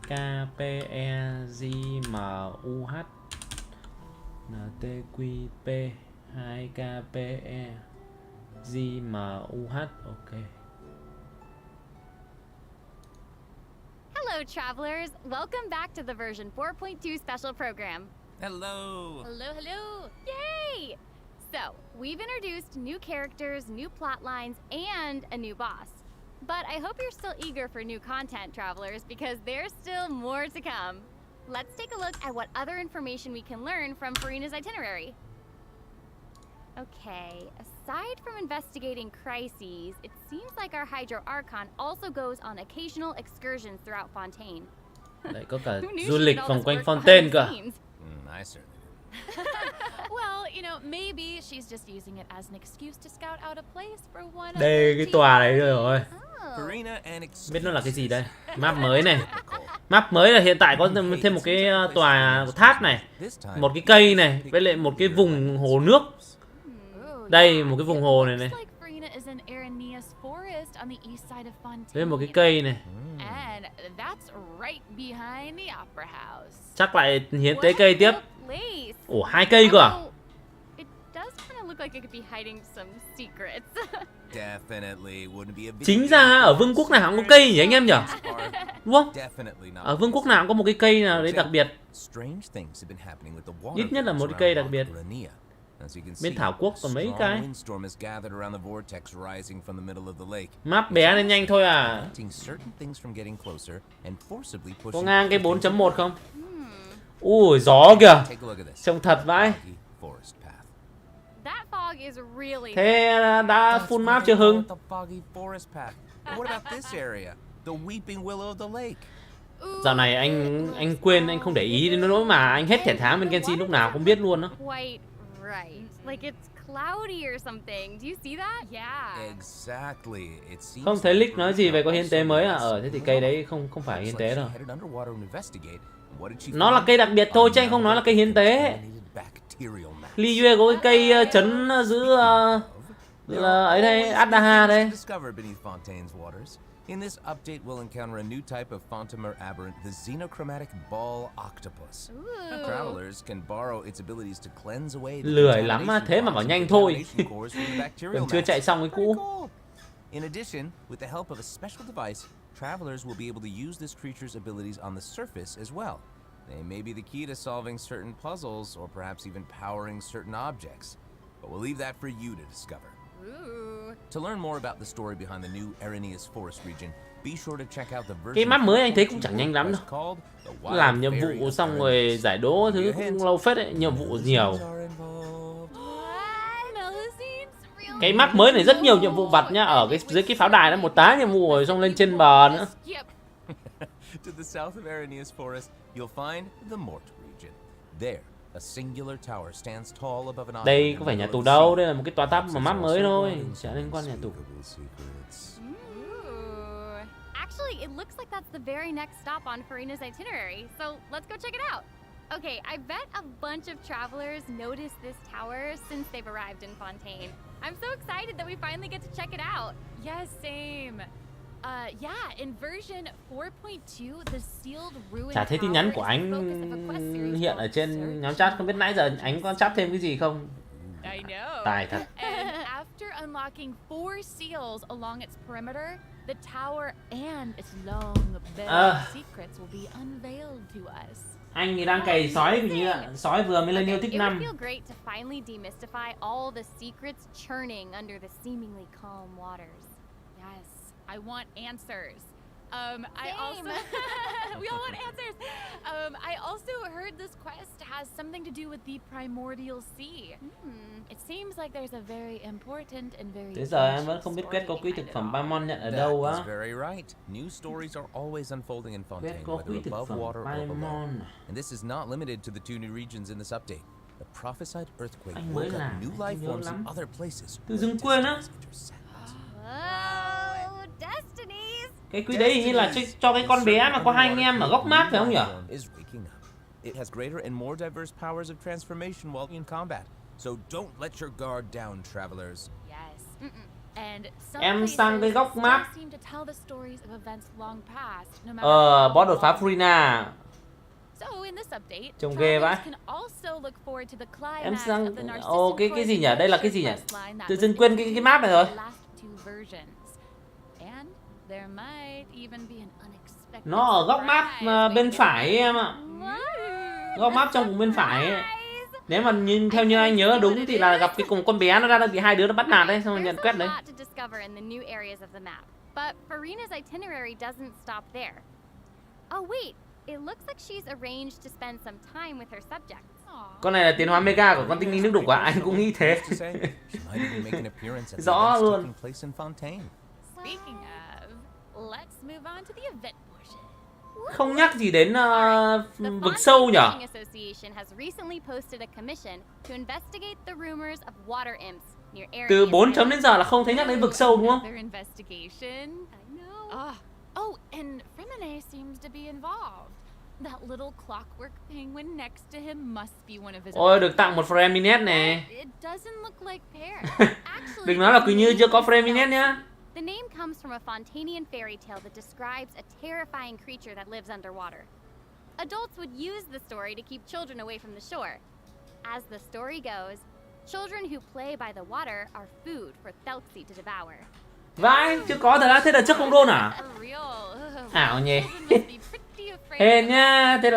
KPE GMUH NT QP 2 KPE GMUH. Ok. Hello travelers, welcome back to the version 4.2 special program. Hello. Hello. Yay! So, we've introduced new characters, new plot lines, and a new boss. But I hope you're still eager for new content, travelers, because there's still more to come. Let's take a look at what other information we can learn from Furina's itinerary. Okay, aside from investigating crises, it seems like our Hydro Archon also goes on occasional excursions throughout Fontaine. Đấy có cả du lịch vòng quanh Fontaine cơ. I certainly. Well, you know, maybe she's just using it as an excuse to scout out a place for one of Đây cái tòa này rồi. Biết nó là cái gì đây? Map mới này. Map mới là hiện tại có thêm một cái tòa tháp này, một cái cây này, với lại một cái vùng hồ nước. Đây một cái vùng hồ này này. Với một cái cây này. Chắc lại hiến tế cây tiếp. Ủa 2 cây cơ à? Chính ra ở vương quốc nào cũng có cây nhỉ anh em nhỉ? Đúng không? Ở vương quốc nào cũng có một cái cây nào đấy đặc biệt. Ít nhất là một cái cây đặc biệt. Bên Thảo Quốc còn mấy cái. Map bé nên nhanh thôi à. Có ngang cái 4.1 không? Ui gió kìa. Trông thật vãi. Thế đã full map chưa Hưng? Dạo này anh quên, anh không để ý đến nỗi mà anh hết thẻ tháng bên Genshin lúc nào không biết luôn đó. Không thấy Lick nói gì về có hiến tế mới à? Thế thì cây đấy không phải hiến tế đâu. Nó là cây đặc biệt thôi chứ anh không nói là cây hiến tế. Li Yue có cái cây chấn giữ là ấy đây, Adaha đây. In this update, we'll encounter a new type of Fontamer aberrant, the xenochromatic ball octopus. Travelers can borrow its abilities to cleanse away the lười lắm á, thế mà bảo nhanh thôi. Còn chưa chạy xong cái cũ. In addition, with the help of a special device, travelers will be able to use this creature's abilities on the surface as well. They may be the key to solving certain puzzles or perhaps even powering certain objects. But we'll leave that for you to discover. To learn more about the story behind the new Arrhenius Forest region, be sure to check out the version. Cái map mới anh thấy cũng chẳng nhanh lắm đâu. Làm nhiệm vụ xong rồi giải đố thứ cũng lâu phết đấy, nhiệm vụ nhiều. Cái map mới này rất nhiều nhiệm vụ vặt nhá. Ở dưới cái pháo đài đó một tá nhiệm vụ rồi xong lên trên bờ nữa. To the south of Arania's forest, you'll find the Mort region. There, a singular tower stands tall above an. Đây có phải nhà tù đâu, đây là một cái tòa tháp mà map mới thôi, chả liên quan nhà tù. Actually, it looks like that's the very next stop on Furina's itinerary, so let's go check it out. Okay, I bet a bunch of travelers noticed this tower since they've arrived in Fontaine. I'm so excited that we finally get to check it out. Yes, same. Yeah, in version 4.2, the sealed ruin. Chả thấy tin nhắn của anh hiện ở trên nhóm chat, không biết nãy giờ anh có chat thêm cái gì không? I know. Tài thật. And after unlocking 4 seals along its perimeter, the tower and its long bed of secrets will be unveiled to us. Anh thì đang cày sói như sói vừa mới lên yêu thích 5. It would feel great to finally demystify all the secrets churning under the seemingly calm waters. Yes, I want answers. I also we all want answers. I also heard this quest has something to do with the primordial sea. It seems like there's a very important and very. Tới giờ em vẫn không biết quét có quỹ thực phẩm Paimon nhận ở đâu á. That's very right. New stories are always unfolding in Fontaine, whether above water or below. And this is not limited to the 2 new regions in this update. The prophesied earthquake woke up new life forms in other places. Tự dưng quên á. Oh, destinies. Cái quỹ đấy hình như là cho cái con bé mà có 2 anh em ở góc map phải không nhỉ? It has greater and more diverse powers of transformation while in combat. So don't let your guard down, travelers. Yes. And em sang cái góc map. Bot đột phá Furina. Trông ghê vãi. Em sang cái gì nhỉ? Đây là cái gì nhỉ? Tự dưng quên cái map này rồi. Nó ở góc map bên phải em ạ. Góc map trong vùng bên phải ấy. Nếu mà theo như anh nhớ đúng thì là gặp cái cùng con bé nó ra thì hai đứa nó bắt nạt đấy, xong rồi nhận quét đấy. But Furina's itinerary doesn't stop there. Oh wait, it looks like she's arranged to spend some time with her subjects. Con này là tiến hóa mega của con tinh linh nước đục à? Anh cũng nghĩ thế. Rõ luôn. Speaking of, let's move on to the event portion. Không nhắc gì đến vực sâu nhỉ? Từ 4 chấm đến giờ là không thấy nhắc đến vực sâu đúng không? Oh, and Fremine seems to be involved. That little clockwork penguin next to him must be one of his. Ôi, được tặng một Freminet nè. It doesn't look like pear. Đừng nói là Quỳnh Như chưa có Freminet nhá. The name comes from a Fontanian fairy tale that describes a terrifying creature that lives underwater. Adults would use the story to keep children away from the shore. As the story goes, children who play by the water are food for Thelxie to devour. Vãi, chưa có thật á? Thế là trước không đôn à? Ảo nhỉ. Hên nhá, thế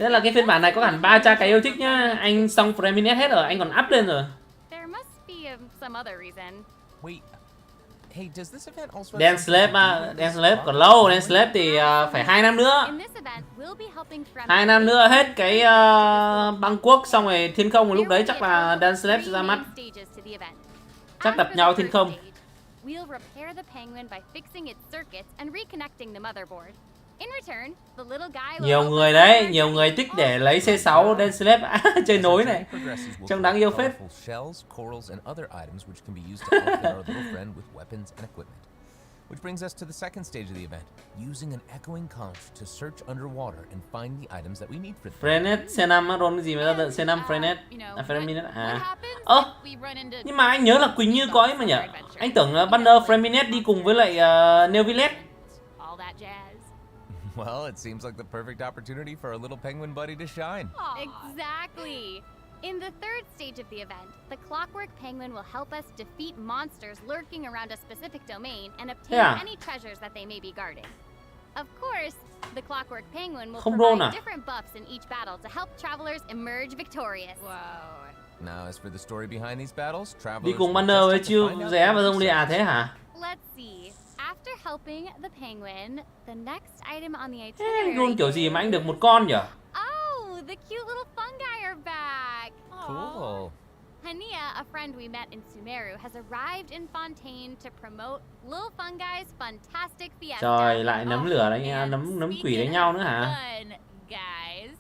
là cái phiên bản này có hẳn 300 cái yêu thích nhá. Anh xong Freminet hết rồi, anh còn up lên rồi. There must be some other reason. Wait. Hey, does this event also Dance Slave còn lâu, Dance Slave thì phải 2 năm nữa. 2 năm nữa hết cái băng quốc xong rồi thiên không, lúc đấy chắc là Dance Slave sẽ ra mắt. Chắc đập nhau thiên không. We'll repair the penguin by fixing its circuits and reconnecting the motherboard. In return, the little guy nhiều người đấy, nhiều người thích để lấy C6 Dance Slave chơi nối này. Trông đáng yêu phết. Shells, corals and other items which can be used to outfit our little friend with weapons and equipment. Which brings us to the second stage of the event, using an echoing conch to search underwater and find the items that we need for them. Frenet, C5 roll cái gì mà ra tận C5 Frenet. Freminet à. Nhưng mà anh nhớ là Quỳnh Như có ấy mà nhỉ? Anh tưởng banner Freminet đi cùng với lại Neuvillette. Well, it seems like the perfect opportunity for our little penguin buddy to shine. Exactly. In the third stage of the event, the clockwork penguin will help us defeat monsters lurking around a specific domain and obtain any treasures that they may be guarding. Of course, the clockwork penguin will provide different buffs in each battle to help travelers emerge victorious. Wow. Now, as for the story behind these battles, travelers đi cùng banner với chiêu ré và rông đi à thế hả? Let's see. After helping the penguin, the next item on the itinerary. Run kiểu gì mà anh được một con nhỉ? Oh, the cute little fungi are back. Cool. Hania, a friend we met in Sumeru, has arrived in Fontaine to promote Lil Fungi's fantastic fiesta. Trời, lại nấm lửa đánh nấm quỷ đánh nhau nữa hả? Fun, guys.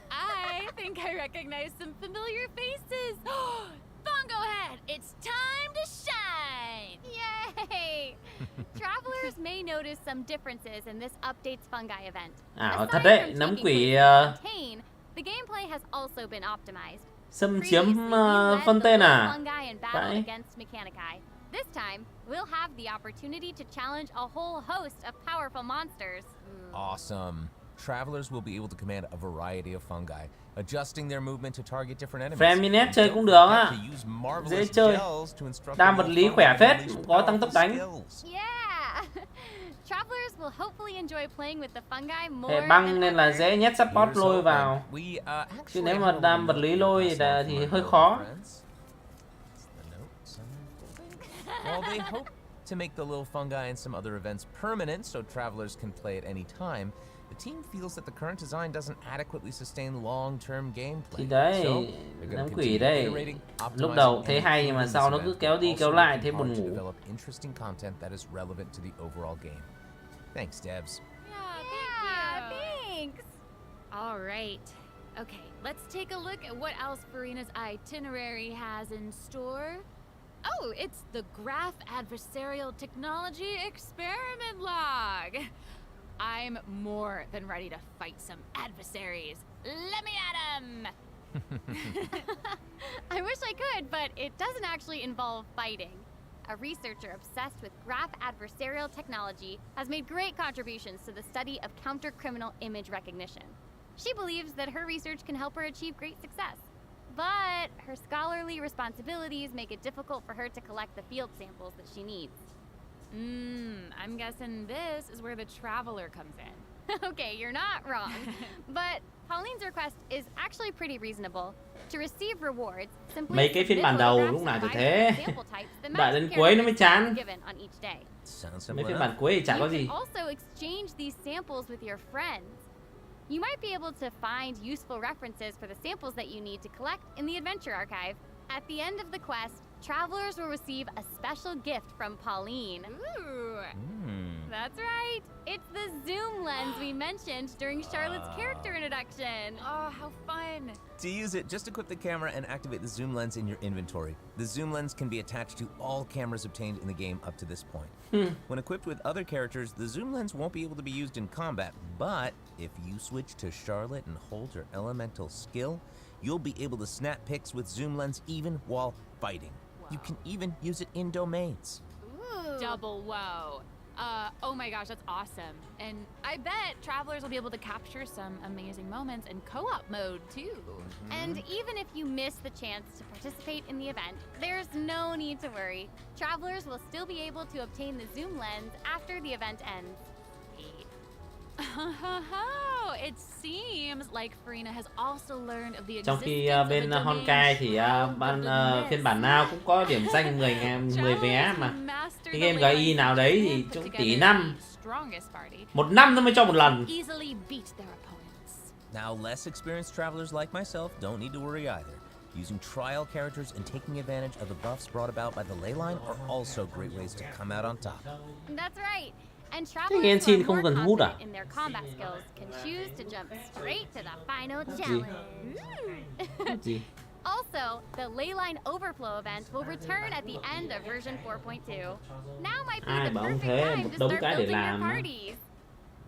I think I recognize some familiar faces. Fungo Head, it's time to shine! Yay! Travelers may notice some differences in this update's fungi event. Thật đấy, nấm quỷ The gameplay has also been optimized. xâm chiếm Fontaine à? Vậy. This time, we'll have the opportunity to challenge a whole host of powerful monsters. Awesome. Travelers will be able to command a variety of fungi, adjusting their movement to target different enemies. Framinet chơi cũng được á. Dễ chơi. Đam vật lý khỏe phết, có tăng tốc đánh. Yeah. Travelers will hopefully enjoy playing with the fungi more. Băng nên là dễ nhét support lôi vào. Chứ nếu mà đam vật lý lôi thì hơi khó. While they hope to make the little fungi and some other events permanent so travelers can play at any time, the team feels that the current design doesn't adequately sustain long-term gameplay. Thì đấy, nấm quỷ đây. Lúc đầu thấy hay nhưng mà sau nó cứ kéo đi kéo lại thấy buồn ngủ. Interesting content that is relevant to the overall game. Thanks, Debs. Yeah, thanks. All right. Okay, let's take a look at what else Furina's itinerary has in store. Oh, it's the Graph Adversarial Technology Experiment Log. I'm more than ready to fight some adversaries. Let me at 'em! I wish I could, but it doesn't actually involve fighting. A researcher obsessed with graph adversarial technology has made great contributions to the study of counter-criminal image recognition. She believes that her research can help her achieve great success. But her scholarly responsibilities make it difficult for her to collect the field samples that she needs. I'm guessing this is where the Traveler comes in. Okay, you're not wrong. But Pauline's request is actually pretty reasonable. To receive rewards, simply mấy cái phiên bản đầu lúc nào chả thế. Đợi đến cuối nó mới chán. Mấy phiên bản cuối thì chả có gì. You can also exchange these samples with your friends. You might be able to find useful references for the samples that you need to collect in the Adventure Archive. At the end of the quest, travelers will receive a special gift from Pauline. Ooh. That's right. It's the zoom lens we mentioned during Charlotte's character introduction. Oh, how fun. To use it, just equip the camera and activate the zoom lens in your inventory. The zoom lens can be attached to all cameras obtained in the game up to this point. When equipped with other characters, the zoom lens won't be able to be used in combat, but if you switch to Charlotte and hold your elemental skill, you'll be able to snap pics with zoom lens even while fighting. Whoa. You can even use it in domains. Ooh. Double whoa. Oh my gosh, that's awesome. And I bet travelers will be able to capture some amazing moments in co-op mode too. And even if you miss the chance to participate in the event, there's no need to worry. Travelers will still be able to obtain the zoom lens after the event ends. It seems like Furina has also learned of the Trong existence khi of bên a Honkai thì phiên bản nào cũng có điểm danh 10 vé mà. Cái game GI nào đấy thì cũng tỷ năm. Một năm nó mới cho một lần. Now, less experienced travelers like myself don't need to worry either. Using trial characters and taking advantage of the buffs brought about by the ley line are also great ways to come out on top. That's right. And Cái travelers Genshin who không are cần more hút à? confident in their combat skills can choose to jump straight to the final challenge. Gì? Also, the Leyline Overflow event will return at the end of version 4.2. Now might be the perfect time to start building your parties.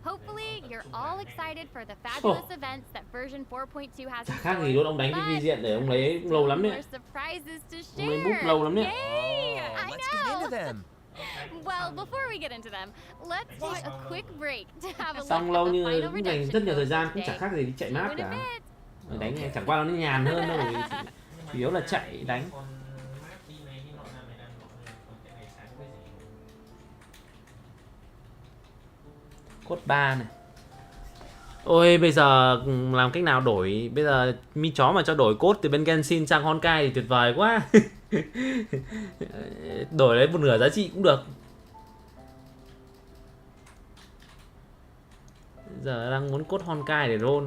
Hopefully, you're all excited for the fabulous events that version 4.2 has in Khác gì luôn, ông đánh cái vi diện để ông lấy lâu lắm đấy. Ông lấy bút lâu lắm đấy. I know. Well, before we get into them, let's take a quick break to have a look Xong lâu at the như final dành redemption rất nhiều thời gian mode cũng today. chẳng khác gì đi chạy map cả. Đánh chẳng qua nó nhàn hơn đâu, chủ yếu là chạy đánh. Code 3 này. Ôi bây giờ làm cách nào đổi, bây giờ mi chó mà cho đổi code từ bên Genshin sang Honkai thì tuyệt vời quá. Đổi lấy một nửa giá trị cũng được. Giờ đang muốn code Honkai để roll.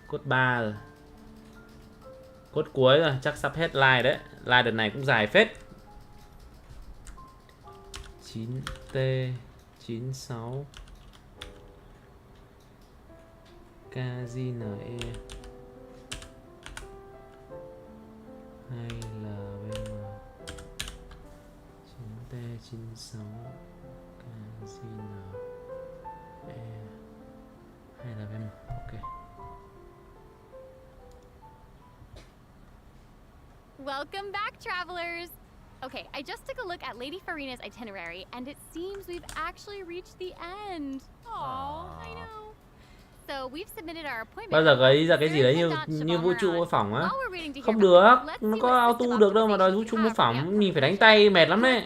Code 3 rồi. Cốt cuối rồi, chắc sắp hết live đấy. Live đợt này cũng dài phết. 9T96 KZNE 2LVM 9T96 KZNE 2LVM. Ok. Welcome back, travelers! Okay, I just took a look at Lady Farina's itinerary, and it seems we've actually reached the end. Aww, I know. So we've submitted our appointment. Bao giờ gấy ra cái gì đấy như vũ trụ mô phỏng á? Không được, nó có auto được đâu mà đòi vũ trụ mô phỏng, mình phải đánh tay mệt lắm đấy.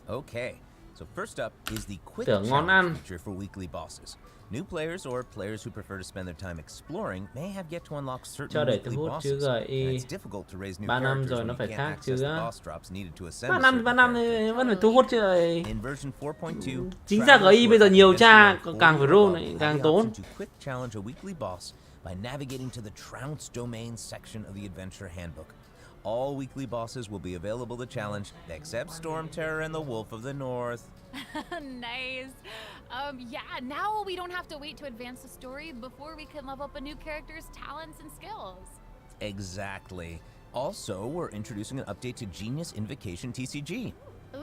Okay, so first up is the quick Tưởng ngon challenge ăn. feature for weekly bosses. New players or players who prefer to spend their time exploring may have yet to unlock certain Cho để weekly thu hút chứ bosses. And GI it's difficult to raise new 3 năm characters rồi when nó you phải can't khác access chứ the á. boss drops needed to ascend 3 a năm certain thì vẫn phải thu hút chứ. In version 4.2, Chính ra GI bây giờ nhiều cha càng phải roll này, càng tốn. to quick challenge a weekly boss by navigating to the Trounce domain section of the adventure handbook. All weekly bosses will be available to challenge, except Storm Terror and the Wolf of the North. Nice. Yeah, now we don't have to wait to advance the story before we can level up a new character's talents and skills. Exactly. Also, we're introducing an update to Genius Invocation TCG.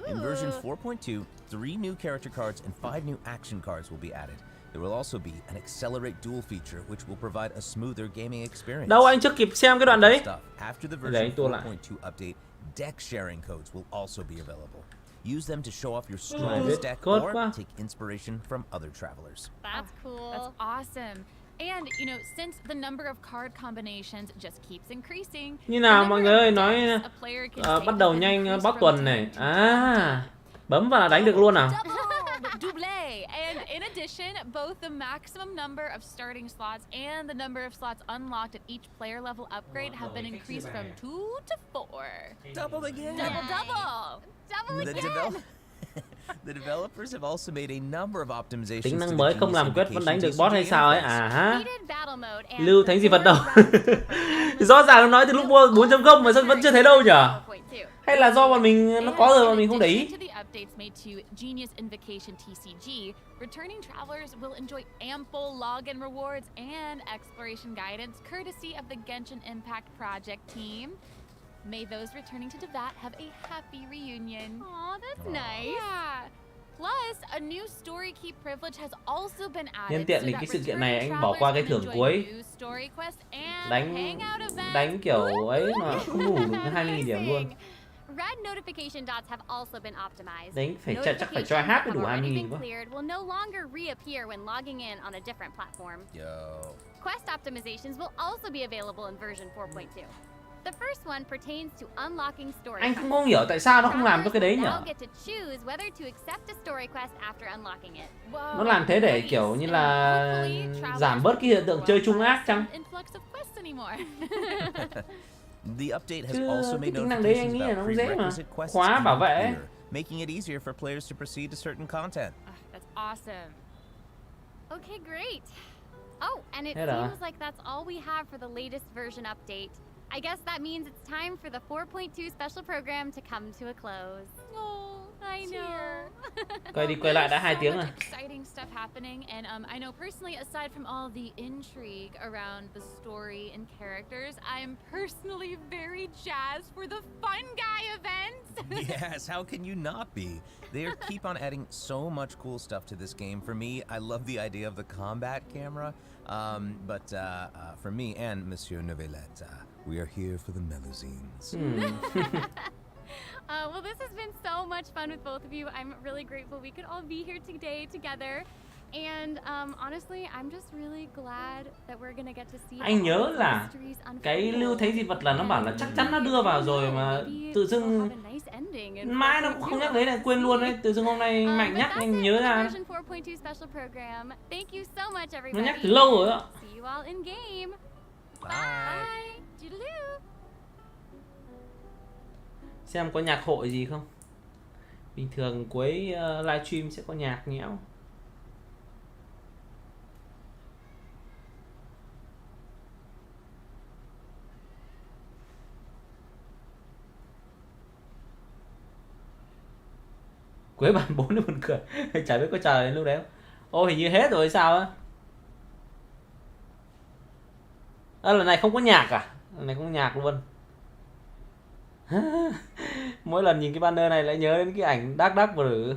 In version 4.2, 3 new character cards and 5 new action cards will be added. There will also be an accelerate duel feature which will provide a smoother gaming experience. Đâu anh chưa kịp xem cái đoạn đấy. After the version 4.2 update, deck sharing codes will also be available. Use them to show off your strongest deck or take inspiration from other travelers. That's cool. That's awesome. And, you know, since the number of card combinations just keeps increasing, Như nào mọi người ơi, nói bắt đầu nhanh bóc tuần này. À, bấm vào là đánh được luôn à? Double. And in addition, both the maximum number of starting slots and the number of slots unlocked at each player level upgrade have been increased from 2 to 4. Double again. Double again. The developers have also made a number of optimizations. Tính năng mới không làm quét vẫn đánh được boss hay sao ấy à ha? Battle mode and Lưu thánh gì vật đâu? Rõ ràng nó nói từ lúc 4.0 mà sao vẫn chưa thấy đâu nhở? Hay là do bọn mình nó có rồi mà mình không để ý? To the updates made to Genius Invocation TCG, returning travelers will enjoy ample login rewards and exploration guidance courtesy of the Genshin Impact project team. May those returning to Devat have a happy reunion. Aw, that's nice. Yeah. Plus, a new story key privilege has also been added. Nhân tiện thì cái sự kiện này anh bỏ qua cái thưởng cuối. Đánh kiểu ấy mà không đủ được 20.000 điểm luôn. Red notification dots have also been optimized. Đánh phải chắc phải cho hát mới đủ 20.000 quá. Will no longer reappear when logging in on a different platform. Quest optimizations will also be available in version 4.2. The first one pertains to unlocking story. Anh không hiểu tại sao nó không làm cho cái đấy nhỉ? Nó làm thế để kiểu như là giảm bớt cái hiện tượng chơi chung ác chăng? The update has also made tính năng đấy anh nghĩ là nó dễ mà. Khóa bảo vệ, making it easier for players to proceed to certain content. That's awesome. Okay, great. Oh, and it seems like that's all we have for the latest version update. I guess that means it's time for the 4.2 special program to come to a close. Oh, I know. Quay đi quay lại đã 2 tiếng rồi. Exciting stuff happening, and I know personally, aside from all the intrigue around the story and characters, I'm personally very jazzed for the Fun Guy event. Yes, how can you not be? They keep on adding so much cool stuff to this game. For me, I love the idea of the combat camera, but for me and Monsieur Novelette, we are here for the Melusines. Well, this has been so much fun with both of you. I'm really grateful we could all be here today together. And honestly, I'm just really glad that we're gonna get to see. Anh nhớ là cái lưu thấy di vật là nó bảo là chắc chắn nó đưa vào rồi mà tự dưng mãi nó cũng không nhắc đấy, lại quên luôn đấy. Tự dưng hôm nay Mạnh nhắc anh nhớ ra. Nó nhắc từ lâu rồi đó. Bye. Xem có nhạc hội gì không? Bình thường cuối livestream sẽ có nhạc nhẽo. Cuối bản 4 thì buồn cười. Chả biết có chờ đến lúc đấy không. Ô hình như hết rồi sao á. Lần này không có nhạc à? Lần này không có nhạc luôn. Mỗi lần nhìn cái banner này lại nhớ đến cái ảnh đắc đắc vừa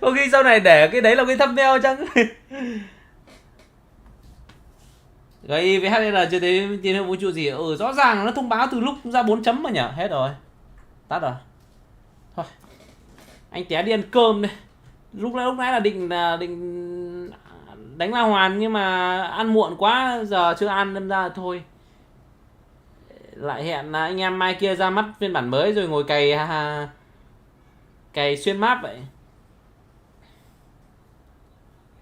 có khi sau này để cái đấy là cái thumbnail chăng. GI với HN chưa thấy tín hiệu vũ trụ gì. Rõ ràng nó thông báo từ lúc ra 4 chấm mà nhỉ. Hết rồi. Tắt rồi. Thôi. Anh té đi ăn cơm đây. Lúc nãy là định đánh La Hoàn nhưng mà ăn muộn quá, giờ chưa ăn đâm ra thôi. Lại hẹn anh em mai kia ra mắt phiên bản mới rồi ngồi cày xuyên map vậy.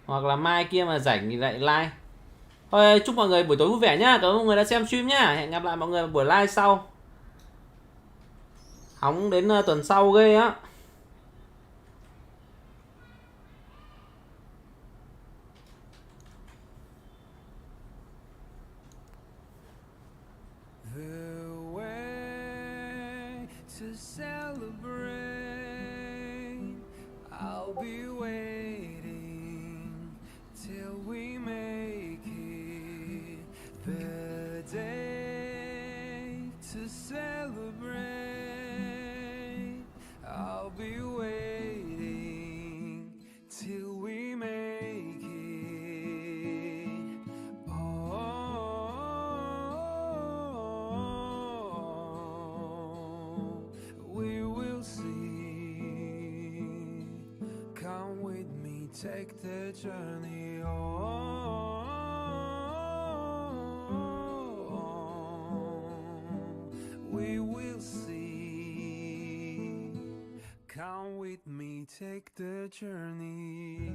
Hoặc là mai kia mà rảnh thì lại like. Thôi chúc mọi người buổi tối vui vẻ nhá. Cảm ơn mọi người đã xem stream nhá. Hẹn gặp lại mọi người buổi live sau. Hóng đến tuần sau ghê á. I'll be waiting till we make it the day to celebrate. I'll be waiting till we make it. Oh, we will see. Come with me, take the journey on. We will see. Come with me, take the journey.